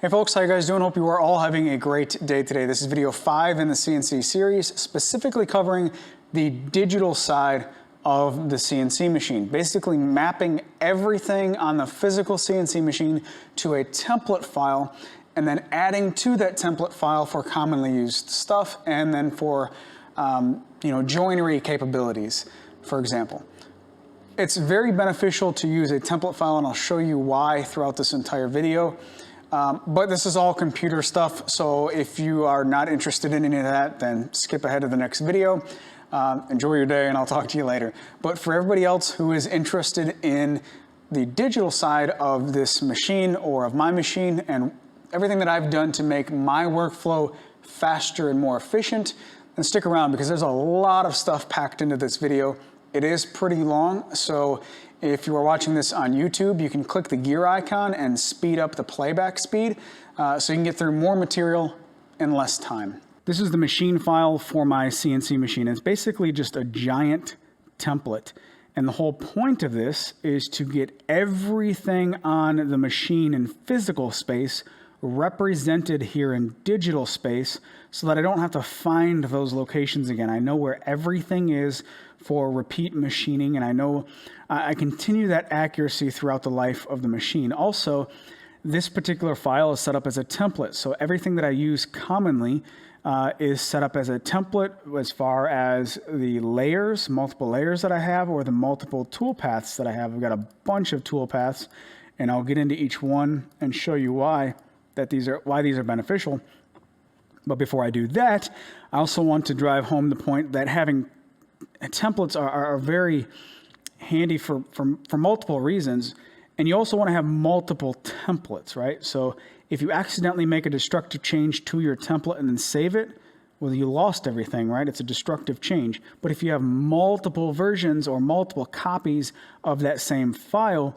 Hey folks, how you guys doing? Hope you are all having a great day today. This is video 5 in the CNC series, specifically covering the digital side of the CNC machine. Basically mapping everything on the physical CNC machine to a template file, and then adding to that template file for commonly used stuff, and then for joinery capabilities, for example. It's very beneficial to use a template file, and I'll show you why throughout this entire video. But this is all computer stuff, so if you are not interested in any of that, then skip ahead to the next video. Enjoy your day, and I'll talk to you later. But for everybody else who is interested in the digital side of this machine or of my machine and everything that I've done to make my workflow faster and more efficient, then stick around because there's a lot of stuff packed into this video. It is pretty long, so if you are watching this on YouTube, you can click the gear icon and speed up the playback speed so you can get through more material in less time. This is the machine file for my CNC machine. It's basically just a giant template. And the whole point of this is to get everything on the machine in physical space represented here in digital space so that I don't have to find those locations again. I know where everything is for repeat machining, and I know I continue that accuracy throughout the life of the machine. Also, this particular file is set up as a template, so everything that I use commonly is set up as a template as far as the layers, multiple layers that I have, or the multiple tool paths that I have. I've got a bunch of tool paths, and I'll get into each one and show you why these are beneficial. But before I do that, I also want to drive home the point that having templates are very handy for multiple reasons. And you also want to have multiple templates, right? So if you accidentally make a destructive change to your template and then save it, well, you lost everything, right? It's a destructive change. But if you have multiple versions or multiple copies of that same file,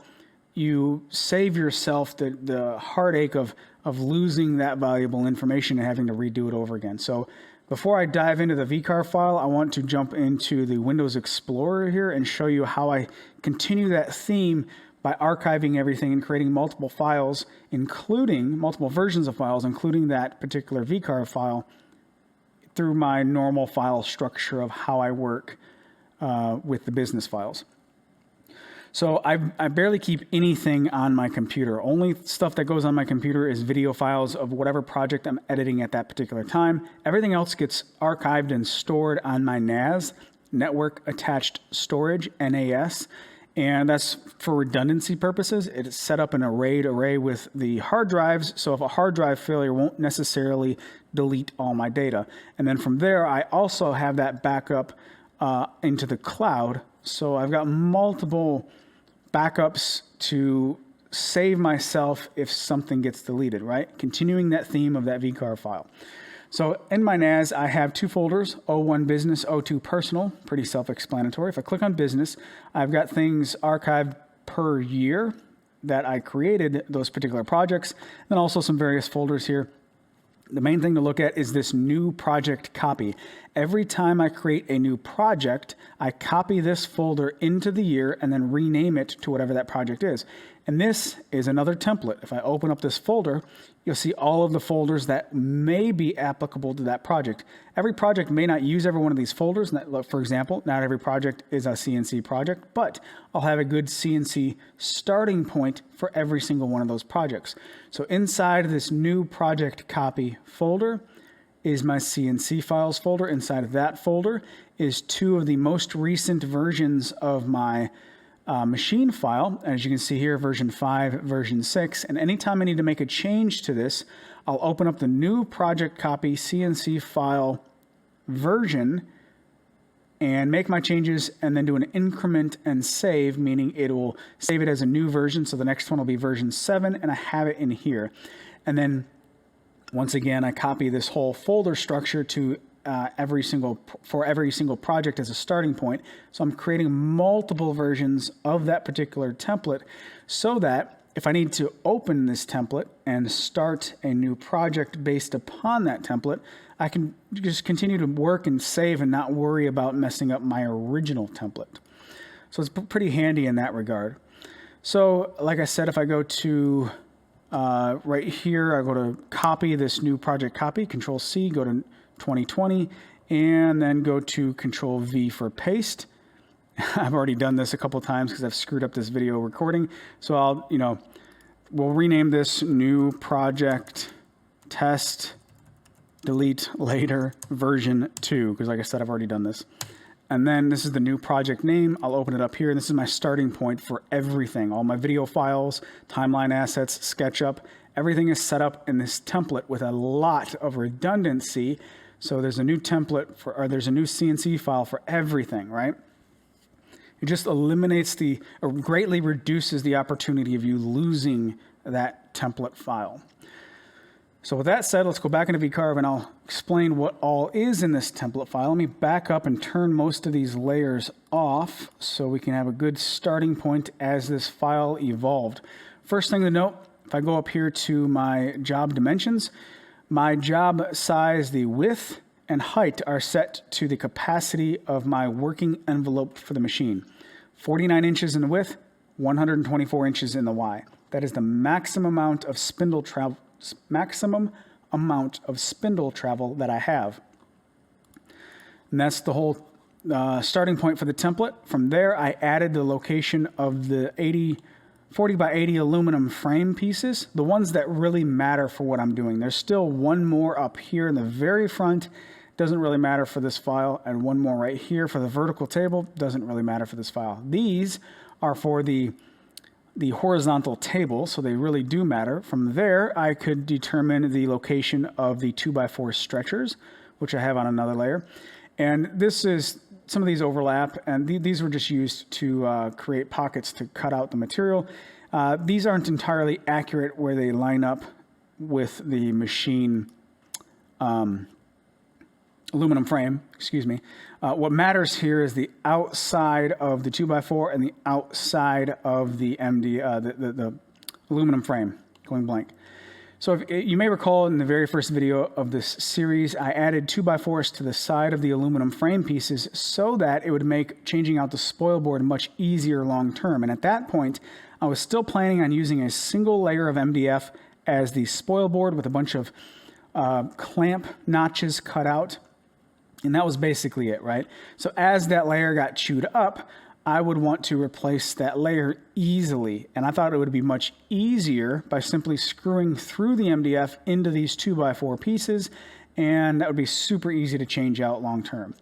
you save yourself the heartache of losing that valuable information and having to redo it over again. So before I dive into the VCAR file, I want to jump into the Windows Explorer here and show you how I continue that theme by archiving everything and creating multiple files, including multiple versions of files, including that particular VCAR file, through my normal file structure of how I work with the business files. So I barely keep anything on my computer. Only stuff that goes on my computer is video files of whatever project I'm editing at that particular time. Everything else gets archived and stored on my NAS, Network Attached Storage, NAS. And that's for redundancy purposes. It's set up in a RAID array with the hard drives, so if a hard drive failure won't necessarily delete all my data. And then from there, I also have that backup into the cloud. So I've got multiple backups to save myself if something gets deleted, right? Continuing that theme of that VCAR file. So in my NAS, I have two folders, O1 Business, O2 Personal, pretty self-explanatory. If I click on Business, I've got things archived per year that I created those particular projects, and also some various folders here. The main thing to look at is this new project copy. Every time I create a new project, I copy this folder into the year and then rename it to whatever that project is. And this is another template. If I open up this folder, you'll see all of the folders that may be applicable to that project. Every project may not use every one of these folders. For example, not every project is a CNC project, but I'll have a good CNC starting point for every single one of those projects. So inside this new project copy folder is my CNC files folder. Inside of that folder is two of the most recent versions of my machine file. As you can see here, version 5, version 6. And anytime I need to make a change to this, I'll open up the new project copy CNC file version and make my changes and then do an increment and save, meaning it will save it as a new version. So the next one will be version 7, and I have it in here. And then once again, I copy this whole folder structure to every single project as a starting point. So I'm creating multiple versions of that particular template so that if I need to open this template and start a new project based upon that template, I can just continue to work and save and not worry about messing up my original template. So it's pretty handy in that regard. So like I said, if I go to Right here, I go to copy this new project copy, Control C, go to 2020, and then go to Control V for paste. I've already done this a couple times because I've screwed up this video recording. So I'll, we'll rename this new project test, delete later version 2, because like I said, I've already done this. And then this is the new project name. I'll open it up here. This is my starting point for everything. All my video files, timeline assets, SketchUp, everything is set up in this template with a lot of redundancy. So there's a new template or there's a new CNC file for everything, right? It just eliminates or greatly reduces the opportunity of you losing that template file. So with that said, let's go back into VCarve and I'll explain what all is in this template file. Let me back up and turn most of these layers off so we can have a good starting point as this file evolved. First thing to note, if I go up here to my job dimensions, my job size, the width and height are set to the capacity of my working envelope for the machine. 49 inches in the width, 124 inches in the Y. That is the maximum amount of spindle travel that I have. And that's the whole starting point for the template. From there, I added the location of the 40 by 80 aluminum frame pieces, the ones that really matter for what I'm doing. There's still one more up here in the very front. Doesn't really matter for this file. And one more right here for the vertical table. Doesn't really matter for this file. These are for the horizontal table, so they really do matter. From there, I could determine the location of the 2x4 stretchers, which I have on another layer. And this is, some of these overlap, and these were just used to create pockets to cut out the material. These aren't entirely accurate where they line up with the machine aluminum frame, excuse me. What matters here is the outside of the 2x4 and the outside of the the aluminum frame, going blank. So if, you may recall in the very first video of this series, I added 2x4s to the side of the aluminum frame pieces so that it would make changing out the spoil board much easier long term. And at that point, I was still planning on using a single layer of MDF as the spoil board with a bunch of clamp notches cut out. And that was basically it, right? So as that layer got chewed up, I would want to replace that layer easily. And I thought it would be much easier by simply screwing through the MDF into these 2x4 pieces, and that would be super easy to change out long term.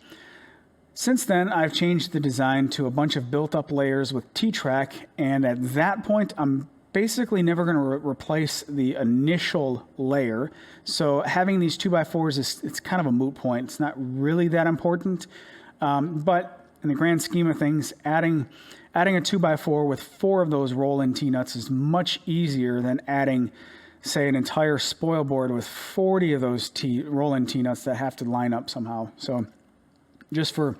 Since then, I've changed the design to a bunch of built-up layers with T-track, and at that point, I'm basically never going to replace the initial layer. So having these 2x4s it's kind of a moot point. It's not really that important, but in the grand scheme of things, adding a 2x4 with 4 of those roll-in T-nuts is much easier than adding, say, an entire spoil board with 40 of those roll-in T-nuts that have to line up somehow. So just for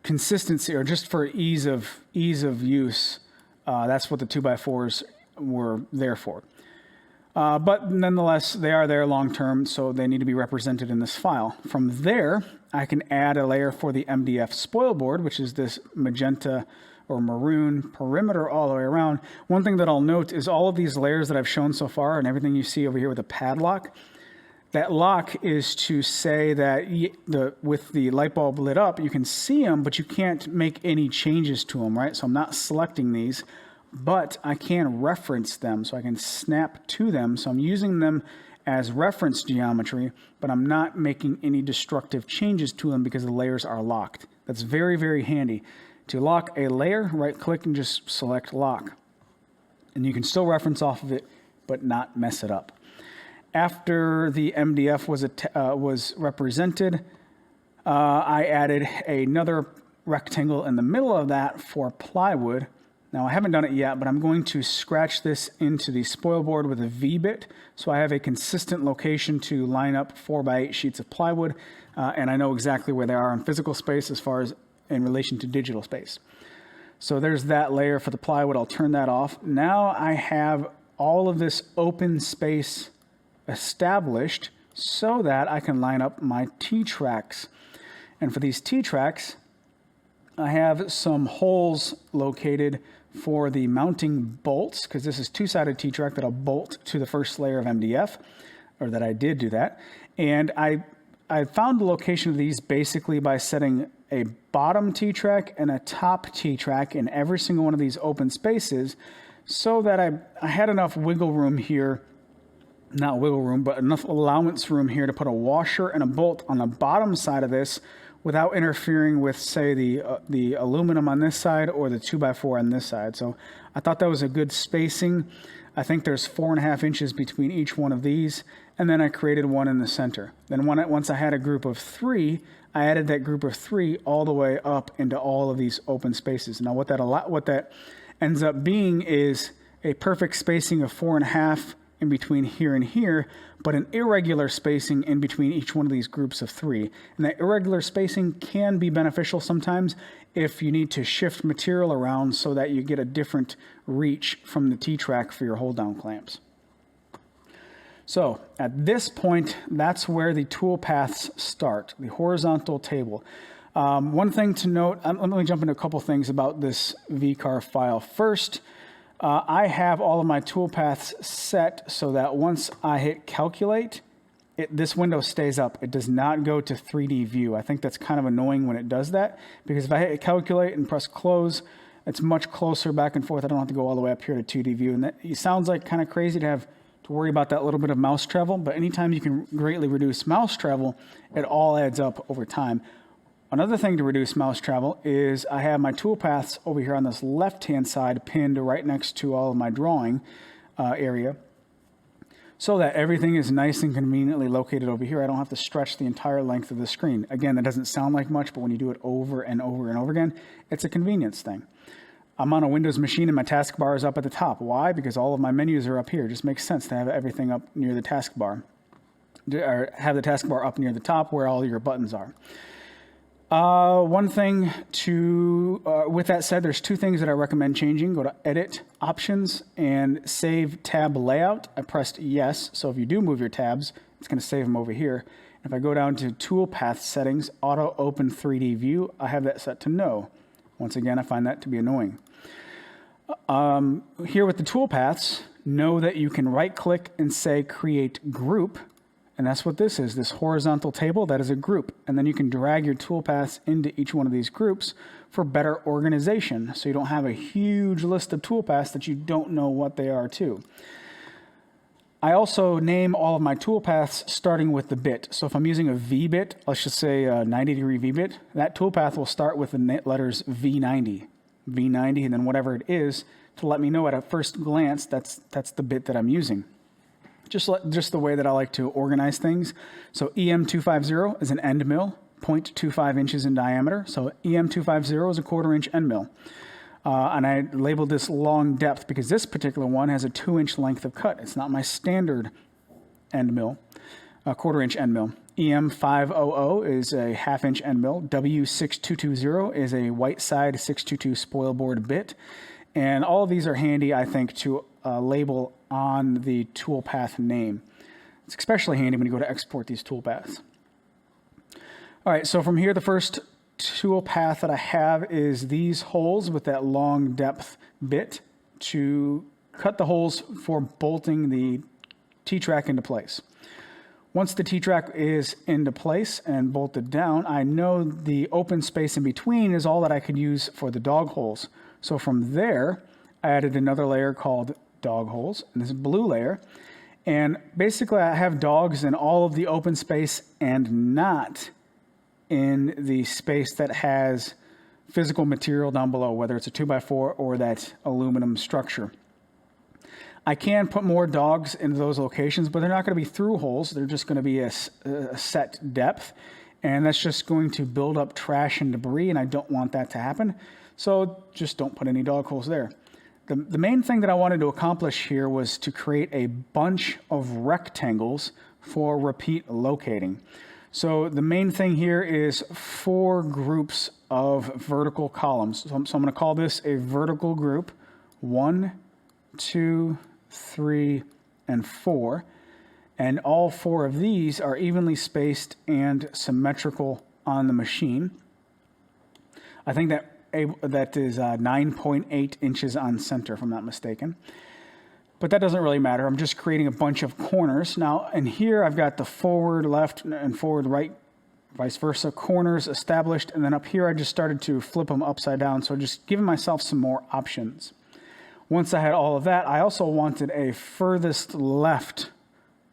consistency or just for ease of use, that's what the 2x4s were there for. But nonetheless, they are there long term, so they need to be represented in this file. From there, I can add a layer for the MDF spoil board, which is this magenta or maroon perimeter all the way around. One thing that I'll note is all of these layers that I've shown so far and everything you see over here with the padlock, that lock is to say that with the light bulb lit up, you can see them, but you can't make any changes to them, right? So I'm not selecting these, but I can reference them, so I can snap to them. So I'm using them as reference geometry, but I'm not making any destructive changes to them because the layers are locked. That's very, very handy. To lock a layer, right-click and just select lock. And you can still reference off of it, but not mess it up. After the MDF was represented, I added another rectangle in the middle of that for plywood. Now, I haven't done it yet, but I'm going to scratch this into the spoil board with a V-bit, so I have a consistent location to line up 4x8 sheets of plywood, and I know exactly where they are in physical space as far as in relation to digital space. So there's that layer for the plywood. I'll turn that off. Now I have all of this open space established so that I can line up my T-tracks. And for these T-tracks, I have some holes located for the mounting bolts, because this is two-sided T-track that'll bolt to the first layer of MDF, or that I did do that. And I found the location of these basically by setting a bottom T-track and a top T-track in every single one of these open spaces, so that I had enough wiggle room here, not wiggle room, but enough allowance room here to put a washer and a bolt on the bottom side of this without interfering with, say, the aluminum on this side or the 2x4 on this side. So I thought that was a good spacing. I think there's 4.5 inches between each one of these, and then I created one in the center. Then once I had a group of 3, I added that group of 3 all the way up into all of these open spaces. Now what that ends up being is a perfect spacing of 4.5 in between here and here, but an irregular spacing in between each one of these groups of 3. And that irregular spacing can be beneficial sometimes if you need to shift material around so that you get a different reach from the T-track for your hold down clamps. So at this point, that's where the tool paths start, the horizontal table. One thing to note, let me jump into a couple things about this VCarve file. First, I have all of my tool paths set so that once I hit calculate, this window stays up. It does not go to 3D view. I think that's kind of annoying when it does that, because if I hit calculate and press close, it's much closer back and forth. I don't have to go all the way up here to 2D view. And it sounds like kind of crazy to worry about that little bit of mouse travel, but anytime you can greatly reduce mouse travel, it all adds up over time. Another thing to reduce mouse travel is I have my tool paths over here on this left-hand side pinned right next to all of my drawing area, so that everything is nice and conveniently located over here. I don't have to stretch the entire length of the screen. Again, that doesn't sound like much, but when you do it over and over and over again, it's a convenience thing. I'm on a Windows machine and my taskbar is up at the top. Why? Because all of my menus are up here. It just makes sense to have everything up near the taskbar, or have the taskbar up near the top where all your buttons are. One thing with that said, there's 2 things that I recommend changing. Go to Edit, Options, and Save Tab Layout. I pressed yes, so if you do move your tabs, it's going to save them over here. If I go down to Tool Path Settings, Auto Open 3D View, I have that set to No. Once again, I find that to be annoying. Here with the tool paths, know that you can right-click and say Create Group. And that's what this is, this horizontal table, that is a group. And then you can drag your toolpaths into each one of these groups for better organization. So you don't have a huge list of toolpaths that you don't know what they are too. I also name all of my toolpaths starting with the bit. So if I'm using a V bit, let's just say a 90-degree V bit, that toolpath will start with the letters V90, and then whatever it is to let me know at a first glance that's the bit that I'm using. Just the way that I like to organize things. So EM250 is an end mill, 0.25 inches in diameter. So EM250 is a 1/4 inch end mill. And I labeled this long depth because this particular one has a 2-inch length of cut. It's not my standard end mill, a 1/4 inch end mill. EM500 is a 1/2 inch end mill. W6220 is a white side 622 spoil board bit. And all of these are handy, I think, to label on the toolpath name. It's especially handy when you go to export these toolpaths. All right, so from here, the first toolpath that I have is these holes with that long depth bit to cut the holes for bolting the T-track into place. Once the T-track is into place and bolted down, I know the open space in between is all that I could use for the dog holes. So from there, I added another layer called dog holes, and this blue layer. And basically I have dogs in all of the open space and not in the space that has physical material down below, whether it's a 2x4 or that aluminum structure. I can put more dogs into those locations, but they're not going to be through holes. They're just going to be a set depth, and that's just going to build up trash and debris, and I don't want that to happen. So just don't put any dog holes there. The main thing that I wanted to accomplish here was to create a bunch of rectangles for repeat locating. So the main thing here is 4 groups of vertical columns. So I'm going to call this a vertical group, 1, 2, 3, and 4. And all 4 of these are evenly spaced and symmetrical on the machine. I think that that is 9.8 inches on center, if I'm not mistaken. But that doesn't really matter. I'm just creating a bunch of corners. Now, in here, I've got the forward left and forward right, vice versa, corners established. And then up here, I just started to flip them upside down. So just giving myself some more options. Once I had all of that, I also wanted a furthest left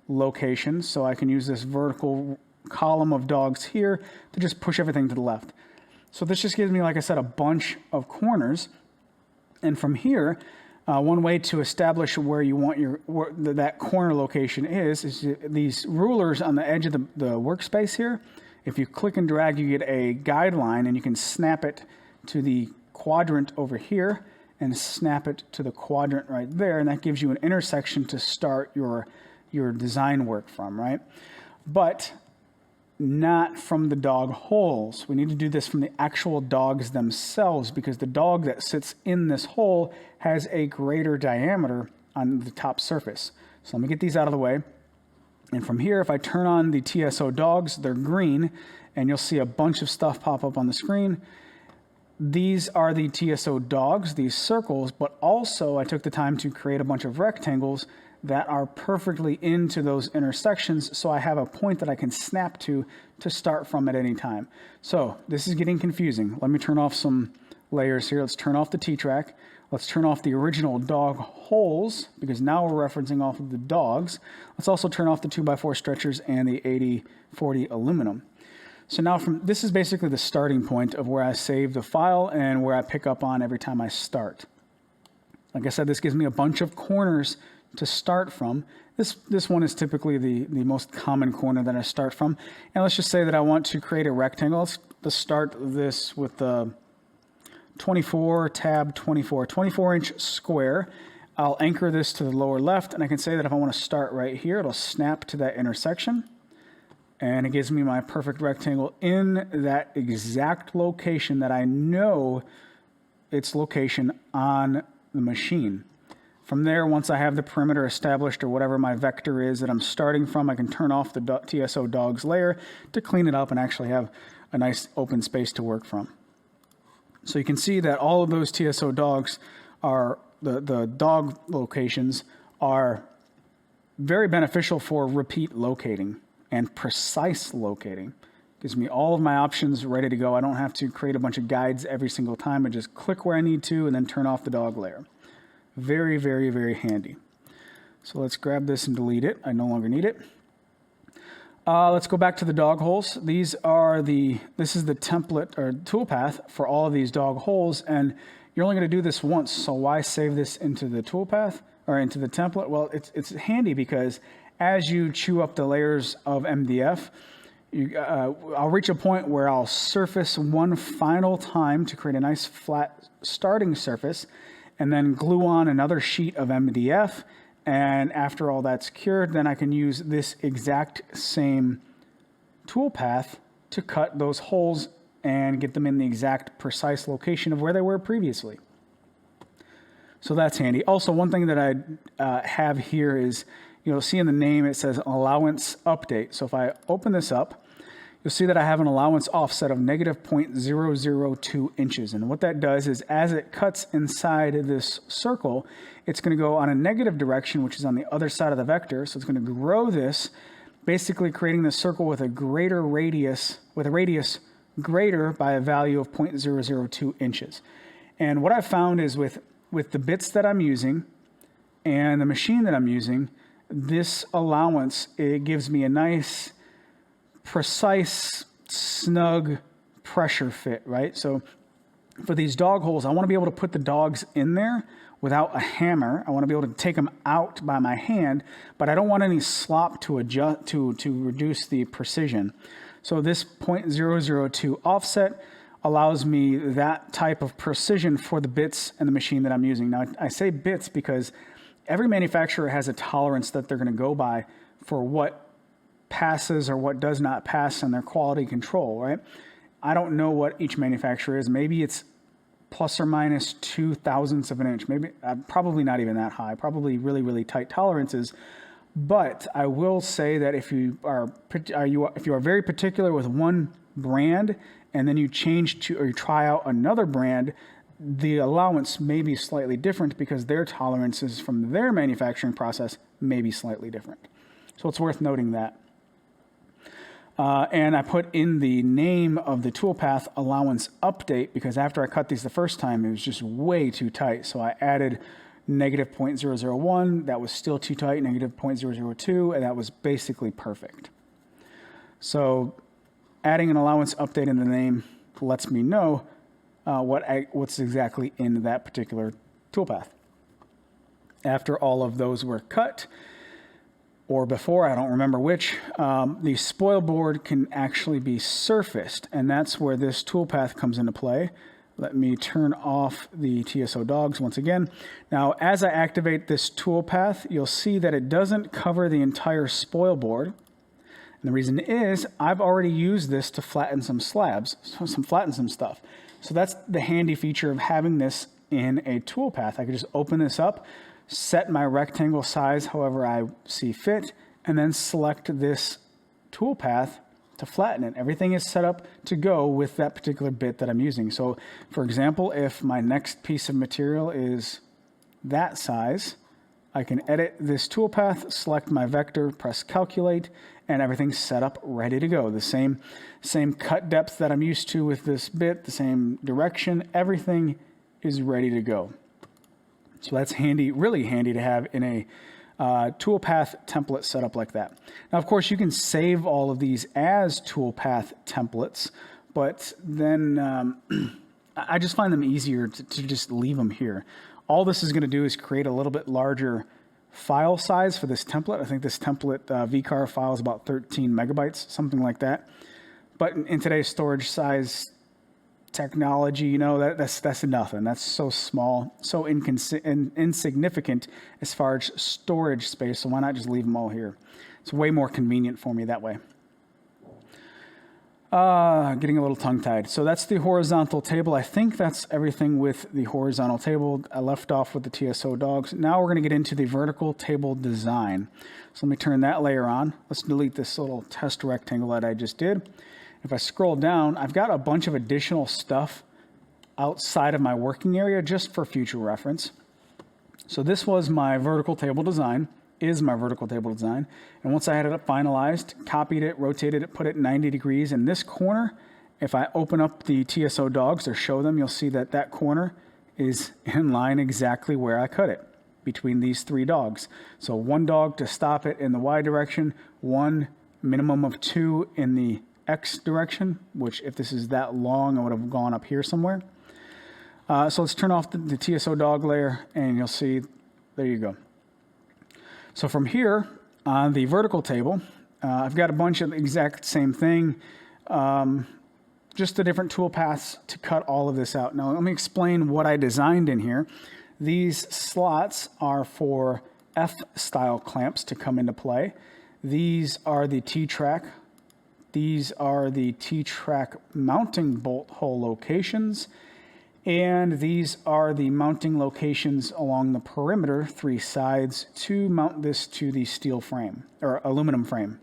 location. So I can use this vertical column of dogs here to just push everything to the left. So this just gives me, like I said, a bunch of corners. And from here, one way to establish where you want that corner location is these rulers on the edge of the workspace here. If you click and drag, you get a guideline, and you can snap it to the quadrant over here and snap it to the quadrant right there, and that gives you an intersection to start your design work from, right? But not from the dog holes. We need to do this from the actual dogs themselves, because the dog that sits in this hole has a greater diameter on the top surface. So let me get these out of the way. And from here, if I turn on the TSO dogs, they're green, and you'll see a bunch of stuff pop up on the screen. These are the TSO dogs, these circles, but also I took the time to create a bunch of rectangles that are perfectly into those intersections, so I have a point that I can snap to start from at any time. So this is getting confusing. Let me turn off some layers here. Let's turn off the T-track. Let's turn off the original dog holes, because now we're referencing off of the dogs. Let's also turn off the 2x4 stretchers and the 80/40 aluminum. So now this is basically the starting point of where I save the file and where I pick up on every time I start. Like I said, this gives me a bunch of corners to start from. This one is typically the most common corner that I start from. And let's just say that I want to create a rectangle. Let's start this with the 24-inch square. I'll anchor this to the lower left, and I can say that if I want to start right here, it'll snap to that intersection. And it gives me my perfect rectangle in that exact location that I know its location on the machine. From there, once I have the perimeter established, or whatever my vector is that I'm starting from, I can turn off the TSO dogs layer to clean it up and actually have a nice open space to work from. So you can see that all of those TSO dogs are, the dog locations are very beneficial for repeat locating and precise locating. Gives me all of my options ready to go. I don't have to create a bunch of guides every single time. I just click where I need to and then turn off the dog layer. Very, very, very handy. So let's grab this and delete it. I no longer need it. Let's go back to the dog holes. This is the template or toolpath for all of these dog holes, and you're only going to do this once. So why save this into the toolpath or into the template? Well, it's handy because as you chew up the layers of MDF, I'll reach a point where I'll surface one final time to create a nice flat starting surface, and then glue on another sheet of MDF. And after all that's cured, then I can use this exact same toolpath to cut those holes and get them in the exact precise location of where they were previously. So that's handy. Also, one thing that I have here is, you'll see in the name, it says allowance update. So if I open this up, you'll see that I have an allowance offset of negative 0.002 inches. And what that does is, as it cuts inside this circle, it's going to go on a negative direction, which is on the other side of the vector. So it's going to grow this, basically creating the circle with a greater radius, with a radius greater by a value of 0.002 inches. And what I've found is with the bits that I'm using and the machine that I'm using, this allowance, it gives me a nice, precise, snug pressure fit, right? So for these dog holes, I want to be able to put the dogs in there without a hammer. I want to be able to take them out by my hand, but I don't want any slop to adjust to reduce the precision. So this 0.002 offset allows me that type of precision for the bits and the machine that I'm using. Now, I say bits because every manufacturer has a tolerance that they're going to go by for what passes or what does not pass in their quality control, right? I don't know what each manufacturer is. Maybe it's plus or minus 0.02 of an inch. Maybe probably not even that high. Probably really, really tight tolerances. But I will say that if you are very particular with one brand and then you change to or you try out another brand, the allowance may be slightly different because their tolerances from their manufacturing process may be slightly different. So it's worth noting that. And I put in the name of the toolpath allowance update because after I cut these the first time, it was just way too tight. So I added -0.001. That was still too tight, -0.002, and that was basically perfect. So adding an allowance update in the name lets me know what's exactly in that particular toolpath. After all of those were cut, or before, I don't remember which, the spoil board can actually be surfaced, and that's where this toolpath comes into play. Let me turn off the TSO dogs once again. Now, as I activate this toolpath, you'll see that it doesn't cover the entire spoil board. And the reason is I've already used this to flatten some slabs, flatten some stuff. So that's the handy feature of having this in a toolpath. I could just open this up, set my rectangle size however I see fit, and then select this toolpath to flatten it. Everything is set up to go with that particular bit that I'm using. So for example, if my next piece of material is that size, I can edit this toolpath, select my vector, press calculate, and everything's set up ready to go. The same cut depth that I'm used to with this bit, the same direction, everything is ready to go. So that's handy, really handy to have in a toolpath template setup like that. Now, of course, you can save all of these as toolpath templates, but then I just find them easier to just leave them here. All this is going to do is create a little bit larger file size for this template. I think this template VCAR file is about 13 megabytes, something like that. But in today's storage size technology, you know, that's nothing. That's so small, so insignificant as far as storage space. So why not just leave them all here? It's way more convenient for me that way. Getting a little tongue-tied. So that's the horizontal table. I think that's everything with the horizontal table. I left off with the TSO dogs. Now we're going to get into the vertical table design. So let me turn that layer on. Let's delete this little test rectangle that I just did. If I scroll down, I've got a bunch of additional stuff outside of my working area just for future reference. So this was my vertical table design, is my vertical table design. And once I had it finalized, copied it, rotated it, put it 90 degrees in this corner. If I open up the TSO dogs or show them, you'll see that that corner is in line exactly where I cut it, between these three dogs. So one dog to stop it in the Y direction, one minimum of two in the X direction, which if this is that long, I would have gone up here somewhere. So let's turn off the TSO dog layer and you'll see, there you go. So from here on the vertical table, I've got a bunch of the exact same thing, just the different tool paths to cut all of this out. Now let me explain what I designed in here. These slots are for F-style clamps to come into play. These are the T-track. These are the T-track mounting bolt hole locations, and these are the mounting locations along the perimeter, three sides, to mount this to the steel frame, or aluminum frame.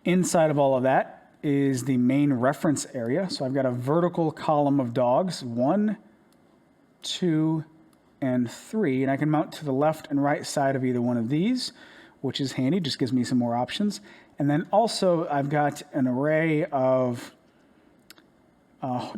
Inside of all of that is the main reference area. So I've got a vertical column of dogs, 1, 2, and 3, and I can mount to the left and right side of either one of these, which is handy, just gives me some more options. And then also I've got an array of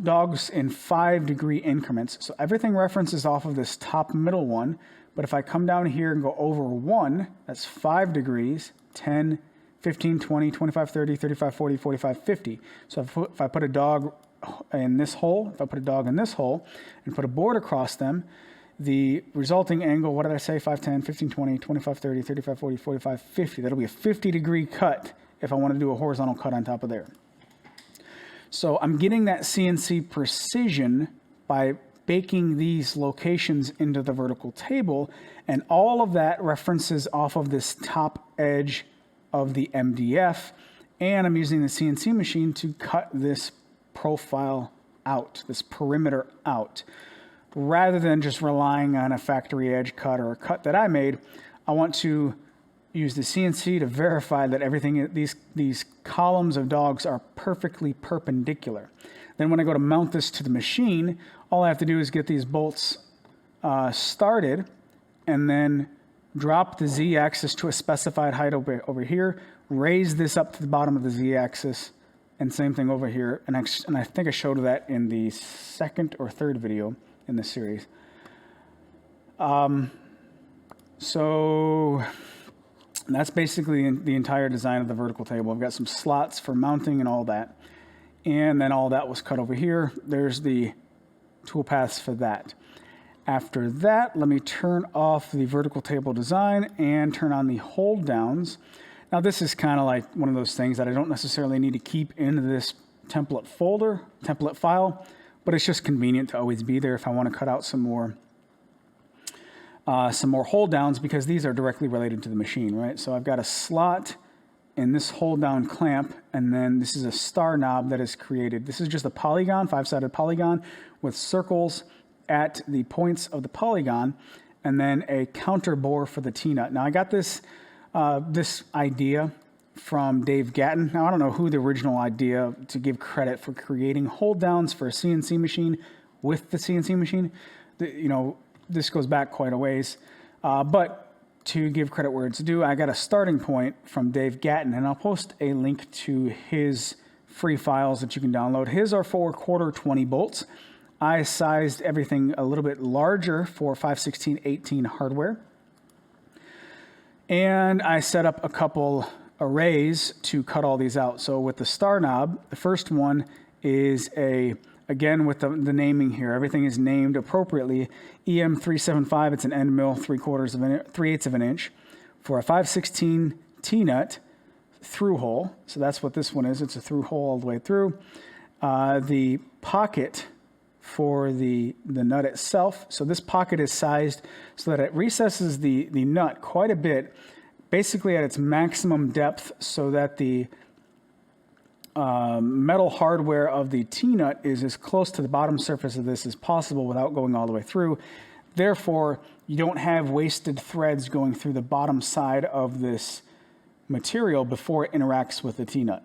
dogs in 5-degree increments. So everything references off of this top middle one, but if I come down here and go over 1, that's 5 degrees, 10, 15, 20, 25, 30, 35, 40, 45, 50. So if I put a dog in this hole, if I put a dog in this hole and put a board across them, the resulting angle, what did I say, 5, 10, 15, 20, 25, 30, 35, 40, 45, 50. That'll be a 50-degree cut if I want to do a horizontal cut on top of there. So I'm getting that CNC precision by baking these locations into the vertical table, and all of that references off of this top edge of the MDF, and I'm using the CNC machine to cut this profile out, this perimeter out. Rather than just relying on a factory edge cut or a cut that I made, I want to use the CNC to verify that everything, these columns of dogs are perfectly perpendicular. Then when I go to mount this to the machine, all I have to do is get these bolts started and then drop the Z-axis to a specified height over here, raise this up to the bottom of the Z-axis, and same thing over here. And I think I showed that in the second or third video in this series. So that's basically the entire design of the vertical table. I've got some slots for mounting and all that. And then all that was cut over here. There's the tool paths for that. After that, let me turn off the vertical table design and turn on the hold downs. Now this is kind of like one of those things that I don't necessarily need to keep in this template file, but it's just convenient to always be there if I want to cut out some more hold downs, because these are directly related to the machine, right? So I've got a slot in this hold down clamp, and then this is a star knob that is created. This is just a polygon, 5-sided polygon with circles at the points of the polygon, and then a counter bore for the T-nut. Now I got this idea from Dave Gatton. Now I don't know who the original idea to give credit for creating hold downs for a CNC machine with the CNC machine. This goes back quite a ways, but to give credit where it's due, I got a starting point from Dave Gatton, and I'll post a link to his free files that you can download. His are for 1/4 20 bolts. I sized everything a little bit larger for 5/16/18 hardware. And I set up a couple arrays to cut all these out. So with the star knob, the first one is again with the naming here, everything is named appropriately. EM375, it's an end mill 3/8 of an inch for a 5/16 T-nut through hole. So that's what this one is. It's a through hole all the way through. The pocket for the nut itself. So this pocket is sized so that it recesses the nut quite a bit, basically at its maximum depth, so that the metal hardware of the T-nut is as close to the bottom surface of this as possible without going all the way through. Therefore, you don't have wasted threads going through the bottom side of this material before it interacts with the T-nut.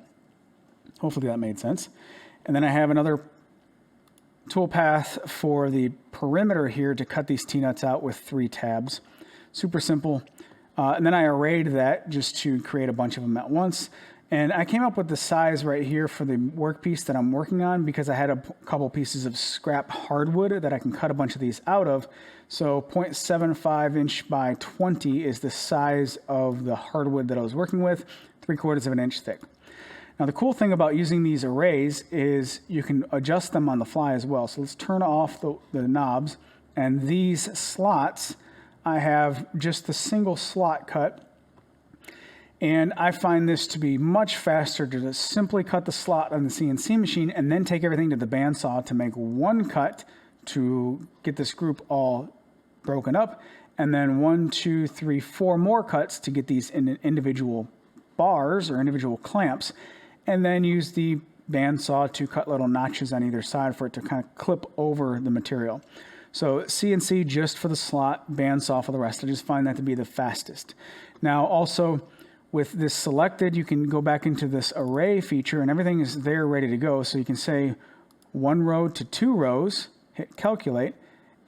Hopefully that made sense. And then I have another tool path for the perimeter here to cut these T-nuts out with 3 tabs. Super simple. And then I arrayed that just to create a bunch of them at once. And I came up with the size right here for the workpiece that I'm working on because I had a couple pieces of scrap hardwood that I can cut a bunch of these out of. So 0.75 inch by 20 is the size of the hardwood that I was working with, 3/4 of an inch thick. Now the cool thing about using these arrays is you can adjust them on the fly as well. So let's turn off the knobs, and these slots, I have just the single slot cut. And I find this to be much faster to just simply cut the slot on the CNC machine and then take everything to the bandsaw to make one cut to get this group all broken up. And then 1, 2, 3, 4 more cuts to get these individual bars or individual clamps. And then use the bandsaw to cut little notches on either side for it to kind of clip over the material. So CNC just for the slot, bandsaw for the rest. I just find that to be the fastest. Now also, with this selected, you can go back into this array feature and everything is there ready to go. So you can say 1 row to 2 rows, hit calculate,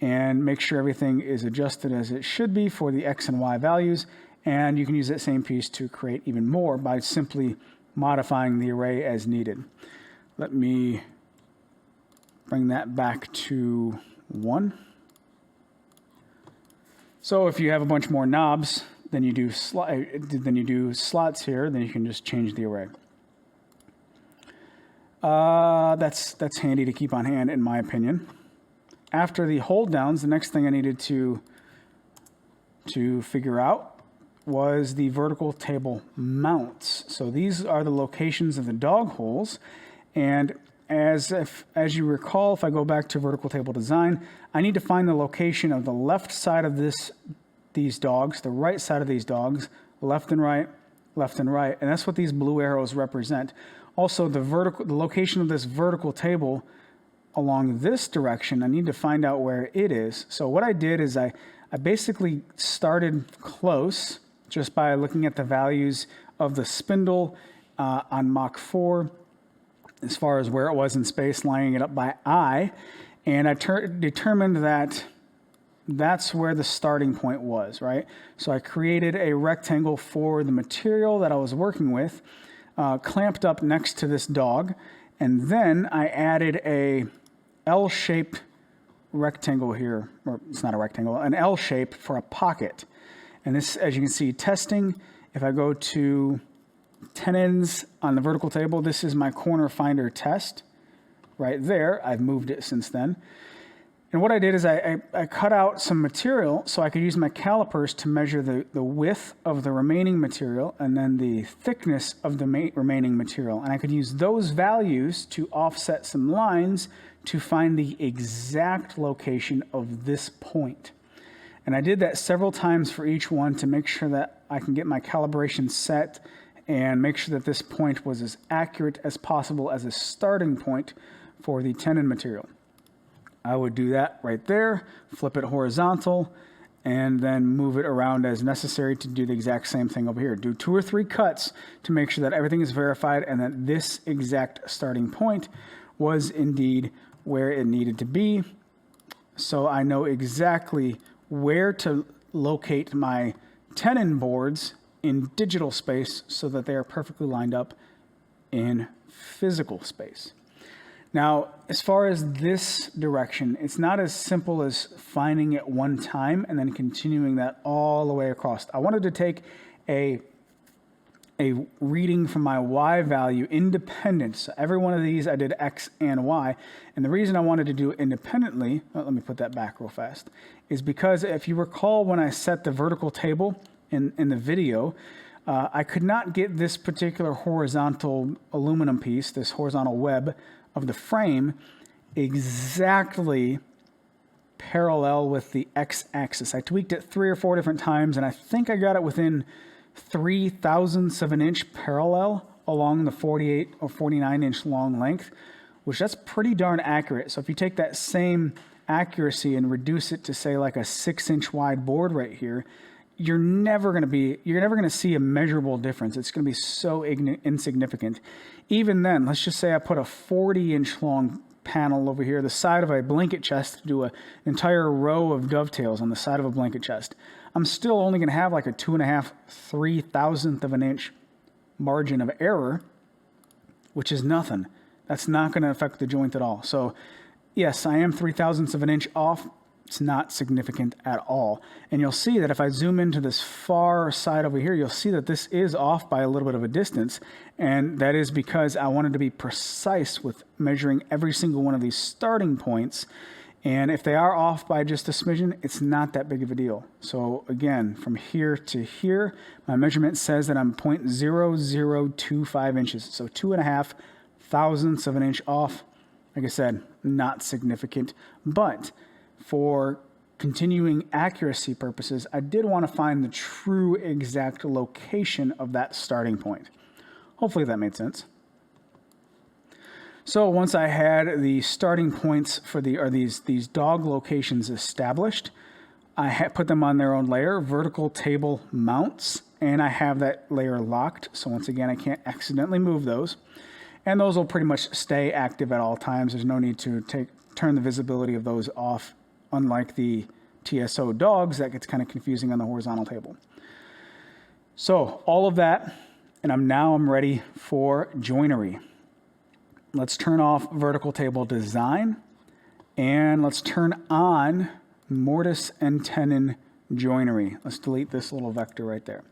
and make sure everything is adjusted as it should be for the X and Y values. And you can use that same piece to create even more by simply modifying the array as needed. Let me bring that back to 1. So if you have a bunch more knobs, then you do slots here, then you can just change the array. That's handy to keep on hand, in my opinion. After the hold downs, the next thing I needed to figure out was the vertical table mounts. So these are the locations of the dog holes, and as you recall, if I go back to vertical table design, I need to find the location of the left side of these dogs, the right side of these dogs, left and right, and that's what these blue arrows represent. Also, the location of this vertical table along this direction, I need to find out where it is. So what I did is I basically started close just by looking at the values of the spindle on Mach 4, as far as where it was in space, lining it up by eye. And I determined that that's where the starting point was, right? So I created a rectangle for the material that I was working with, clamped up next to this dog, and then I added a L-shaped rectangle here, or it's not a rectangle, an L shape for a pocket. And this, as you can see, testing, if I go to tenons on the vertical table, this is my corner finder test right there. I've moved it since then. And what I did is I cut out some material so I could use my calipers to measure the width of the remaining material and then the thickness of the remaining material. And I could use those values to offset some lines to find the exact location of this point. And I did that several times for each one to make sure that I can get my calibration set and make sure that this point was as accurate as possible as a starting point for the tenon material. I would do that right there, flip it horizontal, and then move it around as necessary to do the exact same thing over here. Do 2 or 3 cuts to make sure that everything is verified and that this exact starting point was indeed where it needed to be. So I know exactly where to locate my tenon boards in digital space so that they are perfectly lined up in physical space. Now, as far as this direction, it's not as simple as finding it one time and then continuing that all the way across. I wanted to take a reading from my Y value independent. So every one of these I did X and Y. And the reason I wanted to do it independently, let me put that back real fast, is because if you recall when I set the vertical table in the video, I could not get this particular horizontal aluminum piece, this horizontal web of the frame, exactly parallel with the X-axis. I tweaked it 3 or 4 different times, and I think I got it within 0.03 of an inch parallel along the 48 or 49 inch long length, which that's pretty darn accurate. So if you take that same accuracy and reduce it to say like a 6-inch wide board right here, you're never going to see a measurable difference. It's going to be so insignificant. Even then, let's just say I put a 40-inch long panel over here, the side of a blanket chest, to do an entire row of dovetails on the side of a blanket chest. I'm still only going to have like a 2.5, 3,000th of an inch margin of error, which is nothing. That's not going to affect the joint at all. So yes, I am 0.03 of an inch off. It's not significant at all. And you'll see that if I zoom into this far side over here, you'll see that this is off by a little bit of a distance. And that is because I wanted to be precise with measuring every single one of these starting points. And if they are off by just a smidgen, it's not that big of a deal. So again, from here to here, my measurement says that I'm 0.0025 inches. So 2.5 thousandths of an inch off. Like I said, not significant, but for continuing accuracy purposes, I did want to find the true exact location of that starting point. Hopefully that made sense. So once I had the starting points for these dog locations established, I put them on their own layer, vertical table mounts, and I have that layer locked. So once again, I can't accidentally move those. And those will pretty much stay active at all times. There's no need to turn the visibility of those off, unlike the TSO dogs. That gets kind of confusing on the horizontal table. So all of that, and I'm ready for joinery. Let's turn off vertical table design, and let's turn on mortise and tenon joinery. Let's delete this little vector right there.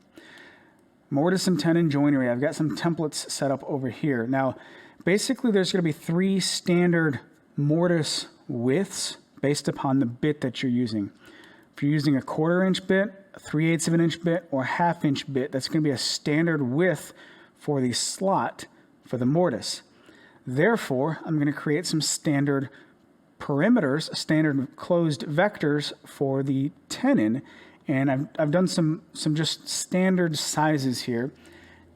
Mortise and tenon joinery. I've got some templates set up over here. Now, basically there's going to be 3 standard mortise widths based upon the bit that you're using. If you're using a 1/4 inch bit, a 3/8 of an inch bit, or a 1/2 inch bit, that's going to be a standard width for the slot for the mortise. Therefore, I'm going to create some standard perimeters, standard closed vectors for the tenon, and I've done some just standard sizes here,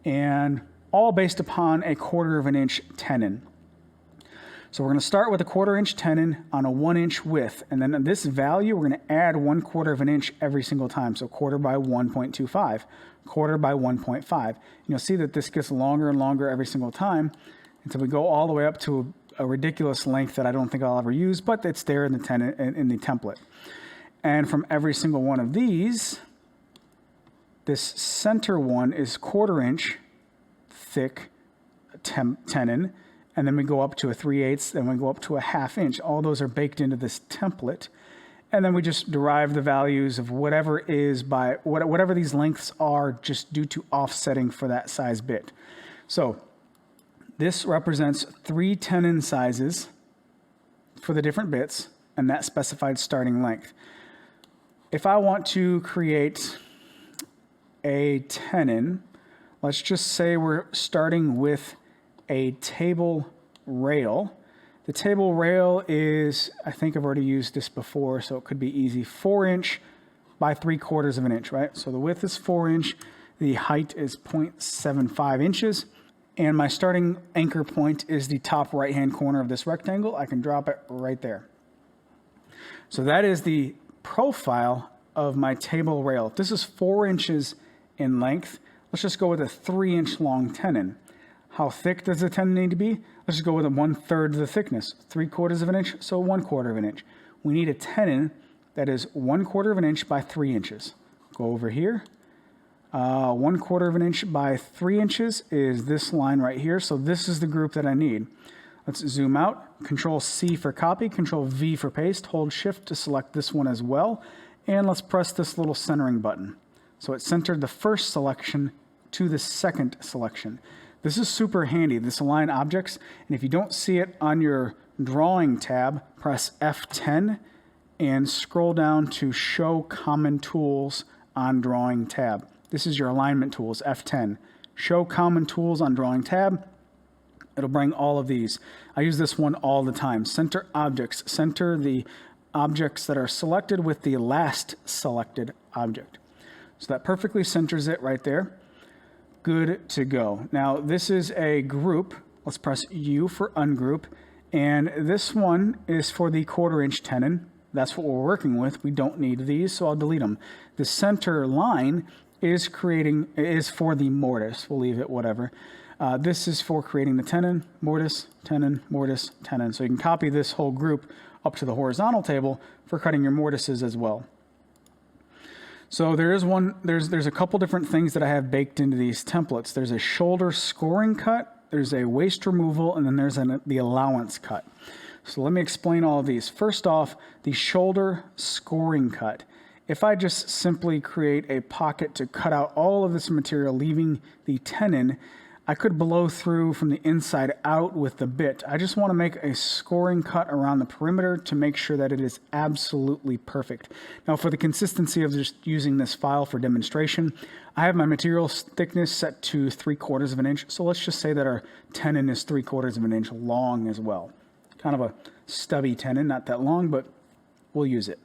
and all based upon a 1/4 of an inch tenon. So we're going to start with a 1/4 inch tenon on a 1 inch width. And then this value, we're going to add 1/4 of an inch every single time. So 1/4 by 1.25, 1/4 by 1.5. And you'll see that this gets longer and longer every single time until we go all the way up to a ridiculous length that I don't think I'll ever use, but it's there in the template. And from every single one of these, this center one is 1/4 inch thick tenon, and then we go up to a 3/8, then we go up to a 1/2 inch. All those are baked into this template. And then we just derive the values of whatever is by whatever these lengths are, just due to offsetting for that size bit. So this represents 3 tenon sizes for the different bits and that specified starting length. If I want to create a tenon, let's just say we're starting with a table rail. The table rail is, I think I've already used this before, so it could be easy, 4 inch by 3/4 of an inch, right? So the width is 4 inch, the height is 0.75 inches, and my starting anchor point is the top right-hand corner of this rectangle. I can drop it right there. So that is the profile of my table rail. If this is 4 inches in length, let's just go with a 3 inch long tenon. How thick does the tenon need to be? Let's just go with a 1/3 of the thickness, 3/4 of an inch, so 1/4 of an inch. We need a tenon that is 1/4 of an inch by 3 inches. Go over here. 1/4 of an inch by 3 inches is this line right here. So this is the group that I need. Let's zoom out. Control C for copy, Control V for paste. Hold Shift to select this one as well. And let's press this little centering button. So it centered the first selection to the second selection. This is super handy, this align objects, and if you don't see it on your drawing tab, press F10 and scroll down to show common tools on drawing tab. This is your alignment tools, F10. Show common tools on drawing tab. It'll bring all of these. I use this one all the time. Center objects, center the objects that are selected with the last selected object. So that perfectly centers it right there. Good to go. Now this is a group. Let's press U for ungroup. And this one is for the 1/4 inch tenon. That's what we're working with. We don't need these, so I'll delete them. The center line is for the mortise. We'll leave it whatever. This is for creating the tenon, mortise, tenon, mortise, tenon. So you can copy this whole group up to the horizontal table for cutting your mortises as well. So there's a couple different things that I have baked into these templates. There's a shoulder scoring cut, there's a waste removal, and then there's the allowance cut. So let me explain all of these. First off, the shoulder scoring cut. If I just simply create a pocket to cut out all of this material, leaving the tenon, I could blow through from the inside out with the bit. I just want to make a scoring cut around the perimeter to make sure that it is absolutely perfect. Now for the consistency of just using this file for demonstration, I have my material thickness set to 3/4 of an inch. So let's just say that our tenon is 3/4 of an inch long as well. Kind of a stubby tenon, not that long, but we'll use it.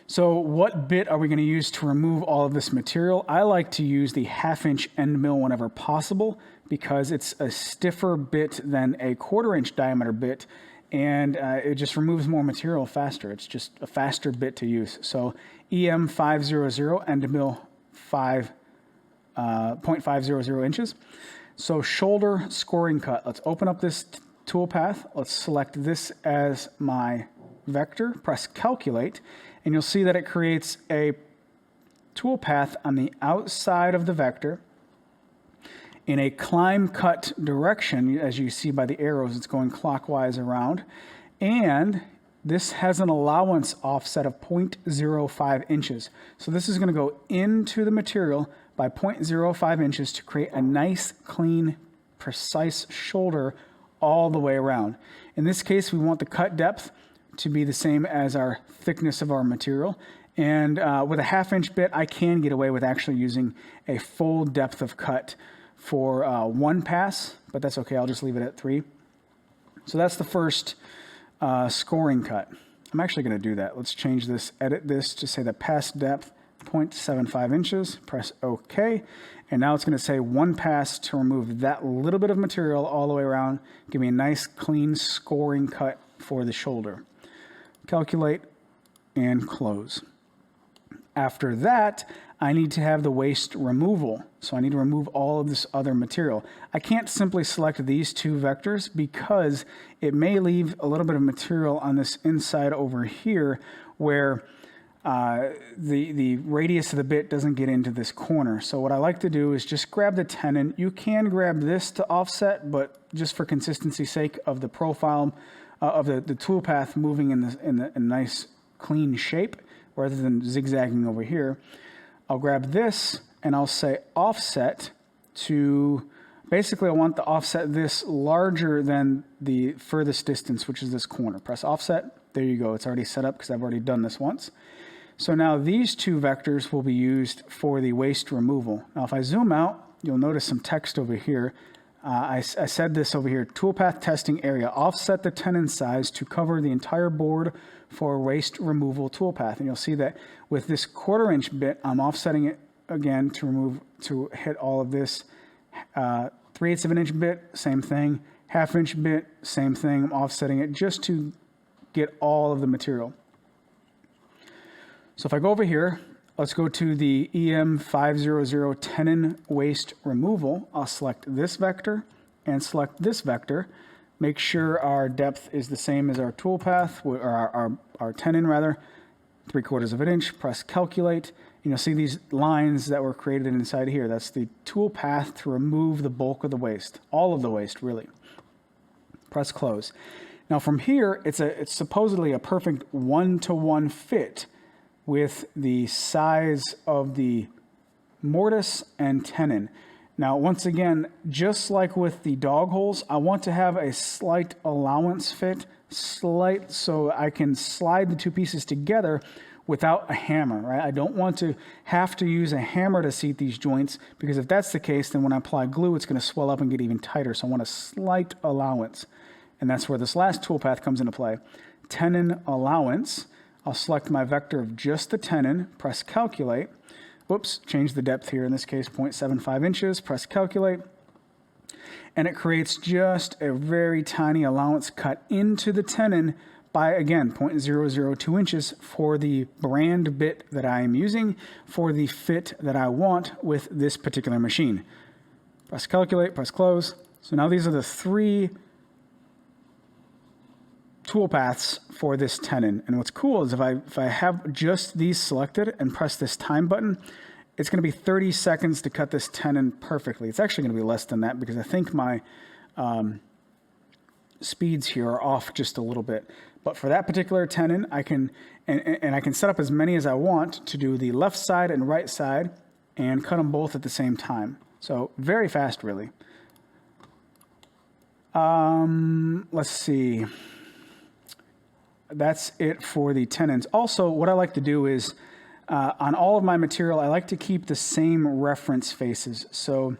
So what bit are we going to use to remove all of this material? I like to use the 1/2 inch end mill whenever possible because it's a stiffer bit than a 1/4 inch diameter bit, and it just removes more material faster. It's just a faster bit to use. So EM500 end mill 0.500 inches. So shoulder scoring cut. Let's open up this toolpath. Let's select this as my vector, press calculate, and you'll see that it creates a toolpath on the outside of the vector in a climb cut direction. As you see by the arrows, it's going clockwise around, and this has an allowance offset of 0.05 inches. So this is going to go into the material by 0.05 inches to create a nice, clean, precise shoulder all the way around. In this case, we want the cut depth to be the same as our thickness of our material. And with a 1/2 inch bit, I can get away with actually using a full depth of cut for one pass, but that's okay. I'll just leave it at 3. So that's the first scoring cut. I'm actually going to do that. Let's change this, edit this to say the pass depth 0.75 inches, press OK. And now it's going to say one pass to remove that little bit of material all the way around. Give me a nice clean scoring cut for the shoulder. Calculate and close. After that, I need to have the waste removal. So I need to remove all of this other material. I can't simply select these two vectors because it may leave a little bit of material on this inside over here where the radius of the bit doesn't get into this corner. So what I like to do is just grab the tenon. You can grab this to offset, but just for consistency's sake of the profile of the toolpath moving in a nice clean shape rather than zigzagging over here, I'll grab this and I'll say offset to, basically I want the offset this larger than the furthest distance, which is this corner. Press offset. There you go. It's already set up because I've already done this once. So now these two vectors will be used for the waste removal. Now if I zoom out, you'll notice some text over here. I said this over here, toolpath testing area, offset the tenon size to cover the entire board for waste removal toolpath. And you'll see that with this 1/4 inch bit, I'm offsetting it again to hit all of this. 3/8 of an inch bit, same thing. 1/2 inch bit, same thing. I'm offsetting it just to get all of the material. So if I go over here, let's go to the EM500 tenon waste removal. I'll select this vector and select this vector. Make sure our depth is the same as our toolpath, or our tenon rather, 3/4 of an inch. Press calculate. You'll see these lines that were created inside here. That's the toolpath to remove the bulk of the waste, all of the waste really. Press close. Now from here, it's supposedly a perfect 1-to-1 fit with the size of the mortise and tenon. Now, once again, just like with the dog holes, I want to have a slight allowance fit, so I can slide the two pieces together without a hammer, right? I don't want to have to use a hammer to seat these joints, because if that's the case, then when I apply glue, it's going to swell up and get even tighter. So I want a slight allowance. And that's where this last toolpath comes into play. Tenon allowance. I'll select my vector of just the tenon, press calculate. Whoops, change the depth here, in this case 0.75 inches, press calculate. And it creates just a very tiny allowance cut into the tenon by, again, 0.002 inches for the brand bit that I am using for the fit that I want with this particular machine. Press calculate, press close. So now these are the 3 toolpaths for this tenon. And what's cool is if I have just these selected and press this time button, it's going to be 30 seconds to cut this tenon perfectly. It's actually going to be less than that because I think my speeds here are off just a little bit. But for that particular tenon, I can and I can set up as many as I want to do the left side and right side and cut them both at the same time. So very fast, really. Let's see. That's it for the tenons. Also, what I like to do is, on all of my material, I like to keep the same reference faces. So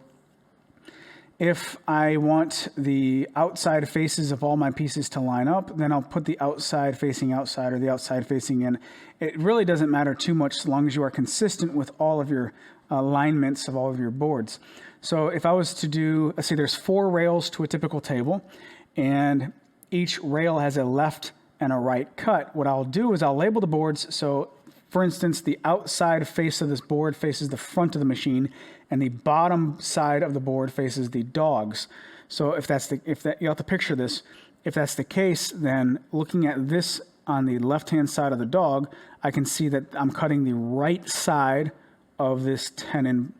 if I want the outside faces of all my pieces to line up, then I'll put the outside facing outside or the outside facing in. It really doesn't matter too much as long as you are consistent with all of your alignments of all of your boards. So if I was to do, let's see, there's 4 rails to a typical table, and each rail has a left and a right cut. What I'll do is I'll label the boards. So for instance, the outside face of this board faces the front of the machine, and the bottom side of the board faces the dogs. So if you have to picture this, if that's the case, then looking at this on the left-hand side of the dog, I can see that I'm cutting the right side of this tenon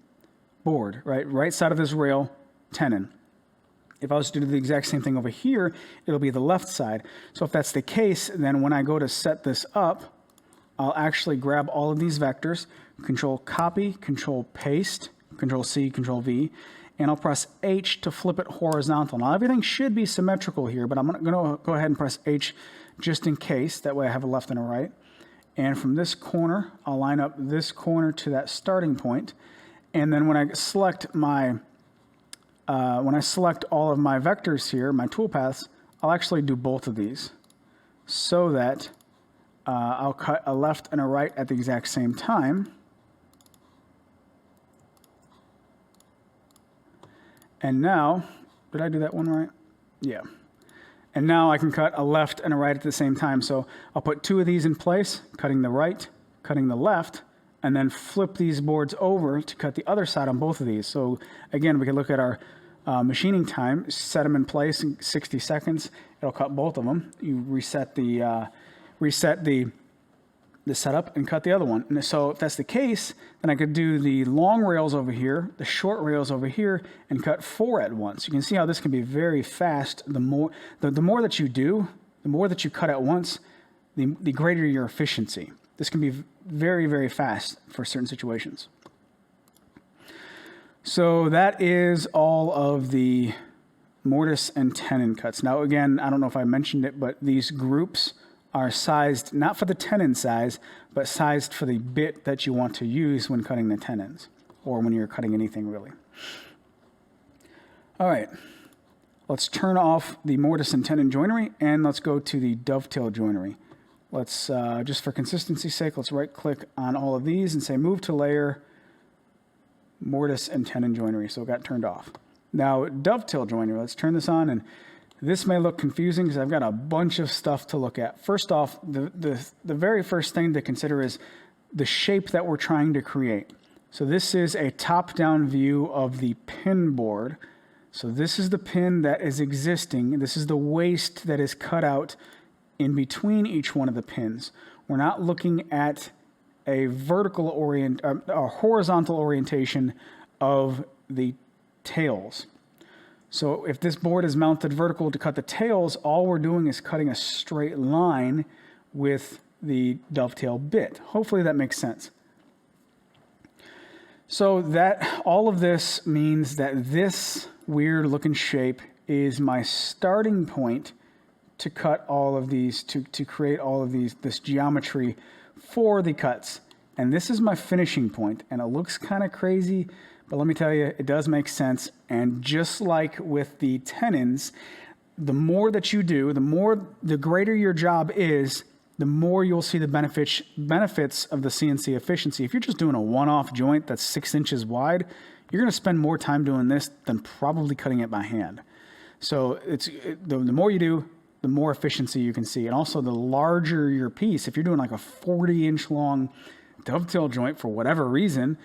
board, right side of this rail, tenon. If I was to do the exact same thing over here, it'll be the left side. So if that's the case, then when I go to set this up, I'll actually grab all of these vectors, Control Copy, Control Paste, Control C, Control V, and I'll press H to flip it horizontal. Now everything should be symmetrical here, but I'm going to go ahead and press H just in case. That way I have a left and a right. And from this corner, I'll line up this corner to that starting point. And then when I select all of my vectors here, my toolpaths, I'll actually do both of these so that I'll cut a left and a right at the exact same time. And now, did I do that one right? Yeah. And now I can cut a left and a right at the same time. So I'll put 2 of these in place, cutting the right, cutting the left, and then flip these boards over to cut the other side on both of these. So again, we can look at our machining time, set them in place in 60 seconds. It'll cut both of them. You reset the setup and cut the other one. And so if that's the case, then I could do the long rails over here, the short rails over here, and cut 4 at once. You can see how this can be very fast. The more that you do, the more that you cut at once, the greater your efficiency. This can be very, very fast for certain situations. So that is all of the mortise and tenon cuts. Now again, I don't know if I mentioned it, but these groups are sized not for the tenon size, but sized for the bit that you want to use when cutting the tenons, or when you're cutting anything really. All right, let's turn off the mortise and tenon joinery, and let's go to the dovetail joinery. Let's, just for consistency's sake, let's right click on all of these and say move to layer, mortise and tenon joinery. So it got turned off. Now dovetail joinery, let's turn this on, and this may look confusing because I've got a bunch of stuff to look at. First off, the very first thing to consider is the shape that we're trying to create. So this is a top-down view of the pin board. So this is the pin that is existing. This is the waste that is cut out in between each one of the pins. We're not looking at a horizontal orientation of the tails. So if this board is mounted vertical to cut the tails, all we're doing is cutting a straight line with the dovetail bit. Hopefully that makes sense. So that all of this means that this weird looking shape is my starting point to cut all of these, to create all of this geometry for the cuts. And this is my finishing point, and it looks kind of crazy, but let me tell you, it does make sense. And just like with the tenons, the more that you do, the greater your job is, the more you'll see the benefits of the CNC efficiency. If you're just doing a one-off joint that's 6 inches wide, you're gonna spend more time doing this than probably cutting it by hand. So the more you do, the more efficiency you can see. And also the larger your piece, if you're doing like a 40-inch long dovetail joint for whatever reason,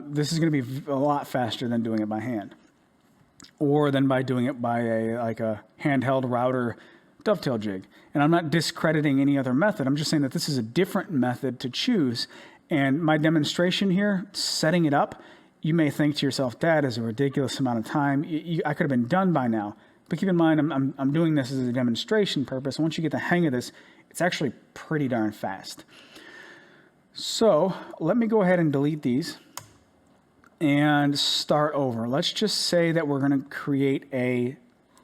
this is going to be a lot faster than doing it by hand, or than by doing it by a handheld router dovetail jig. And I'm not discrediting any other method. I'm just saying that this is a different method to choose. And my demonstration here, setting it up, you may think to yourself, that is a ridiculous amount of time. I could have been done by now. But keep in mind, I'm doing this as a demonstration purpose. Once you get the hang of this, it's actually pretty darn fast. So let me go ahead and delete these and start over. Let's just say that we're going to create a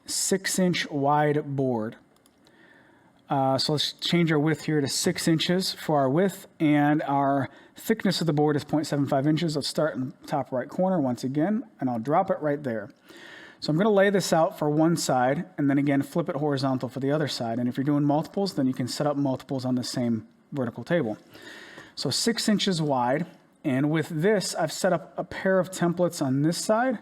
6-inch wide board. So let's change our width here to 6 inches for our width, and our thickness of the board is 0.75 inches. Let's start in the top right corner once again, and I'll drop it right there. So I'm going to lay this out for one side, and then again flip it horizontal for the other side. And if you're doing multiples, then you can set up multiples on the same vertical table. So 6 inches wide, and with this, I've set up a pair of templates on this side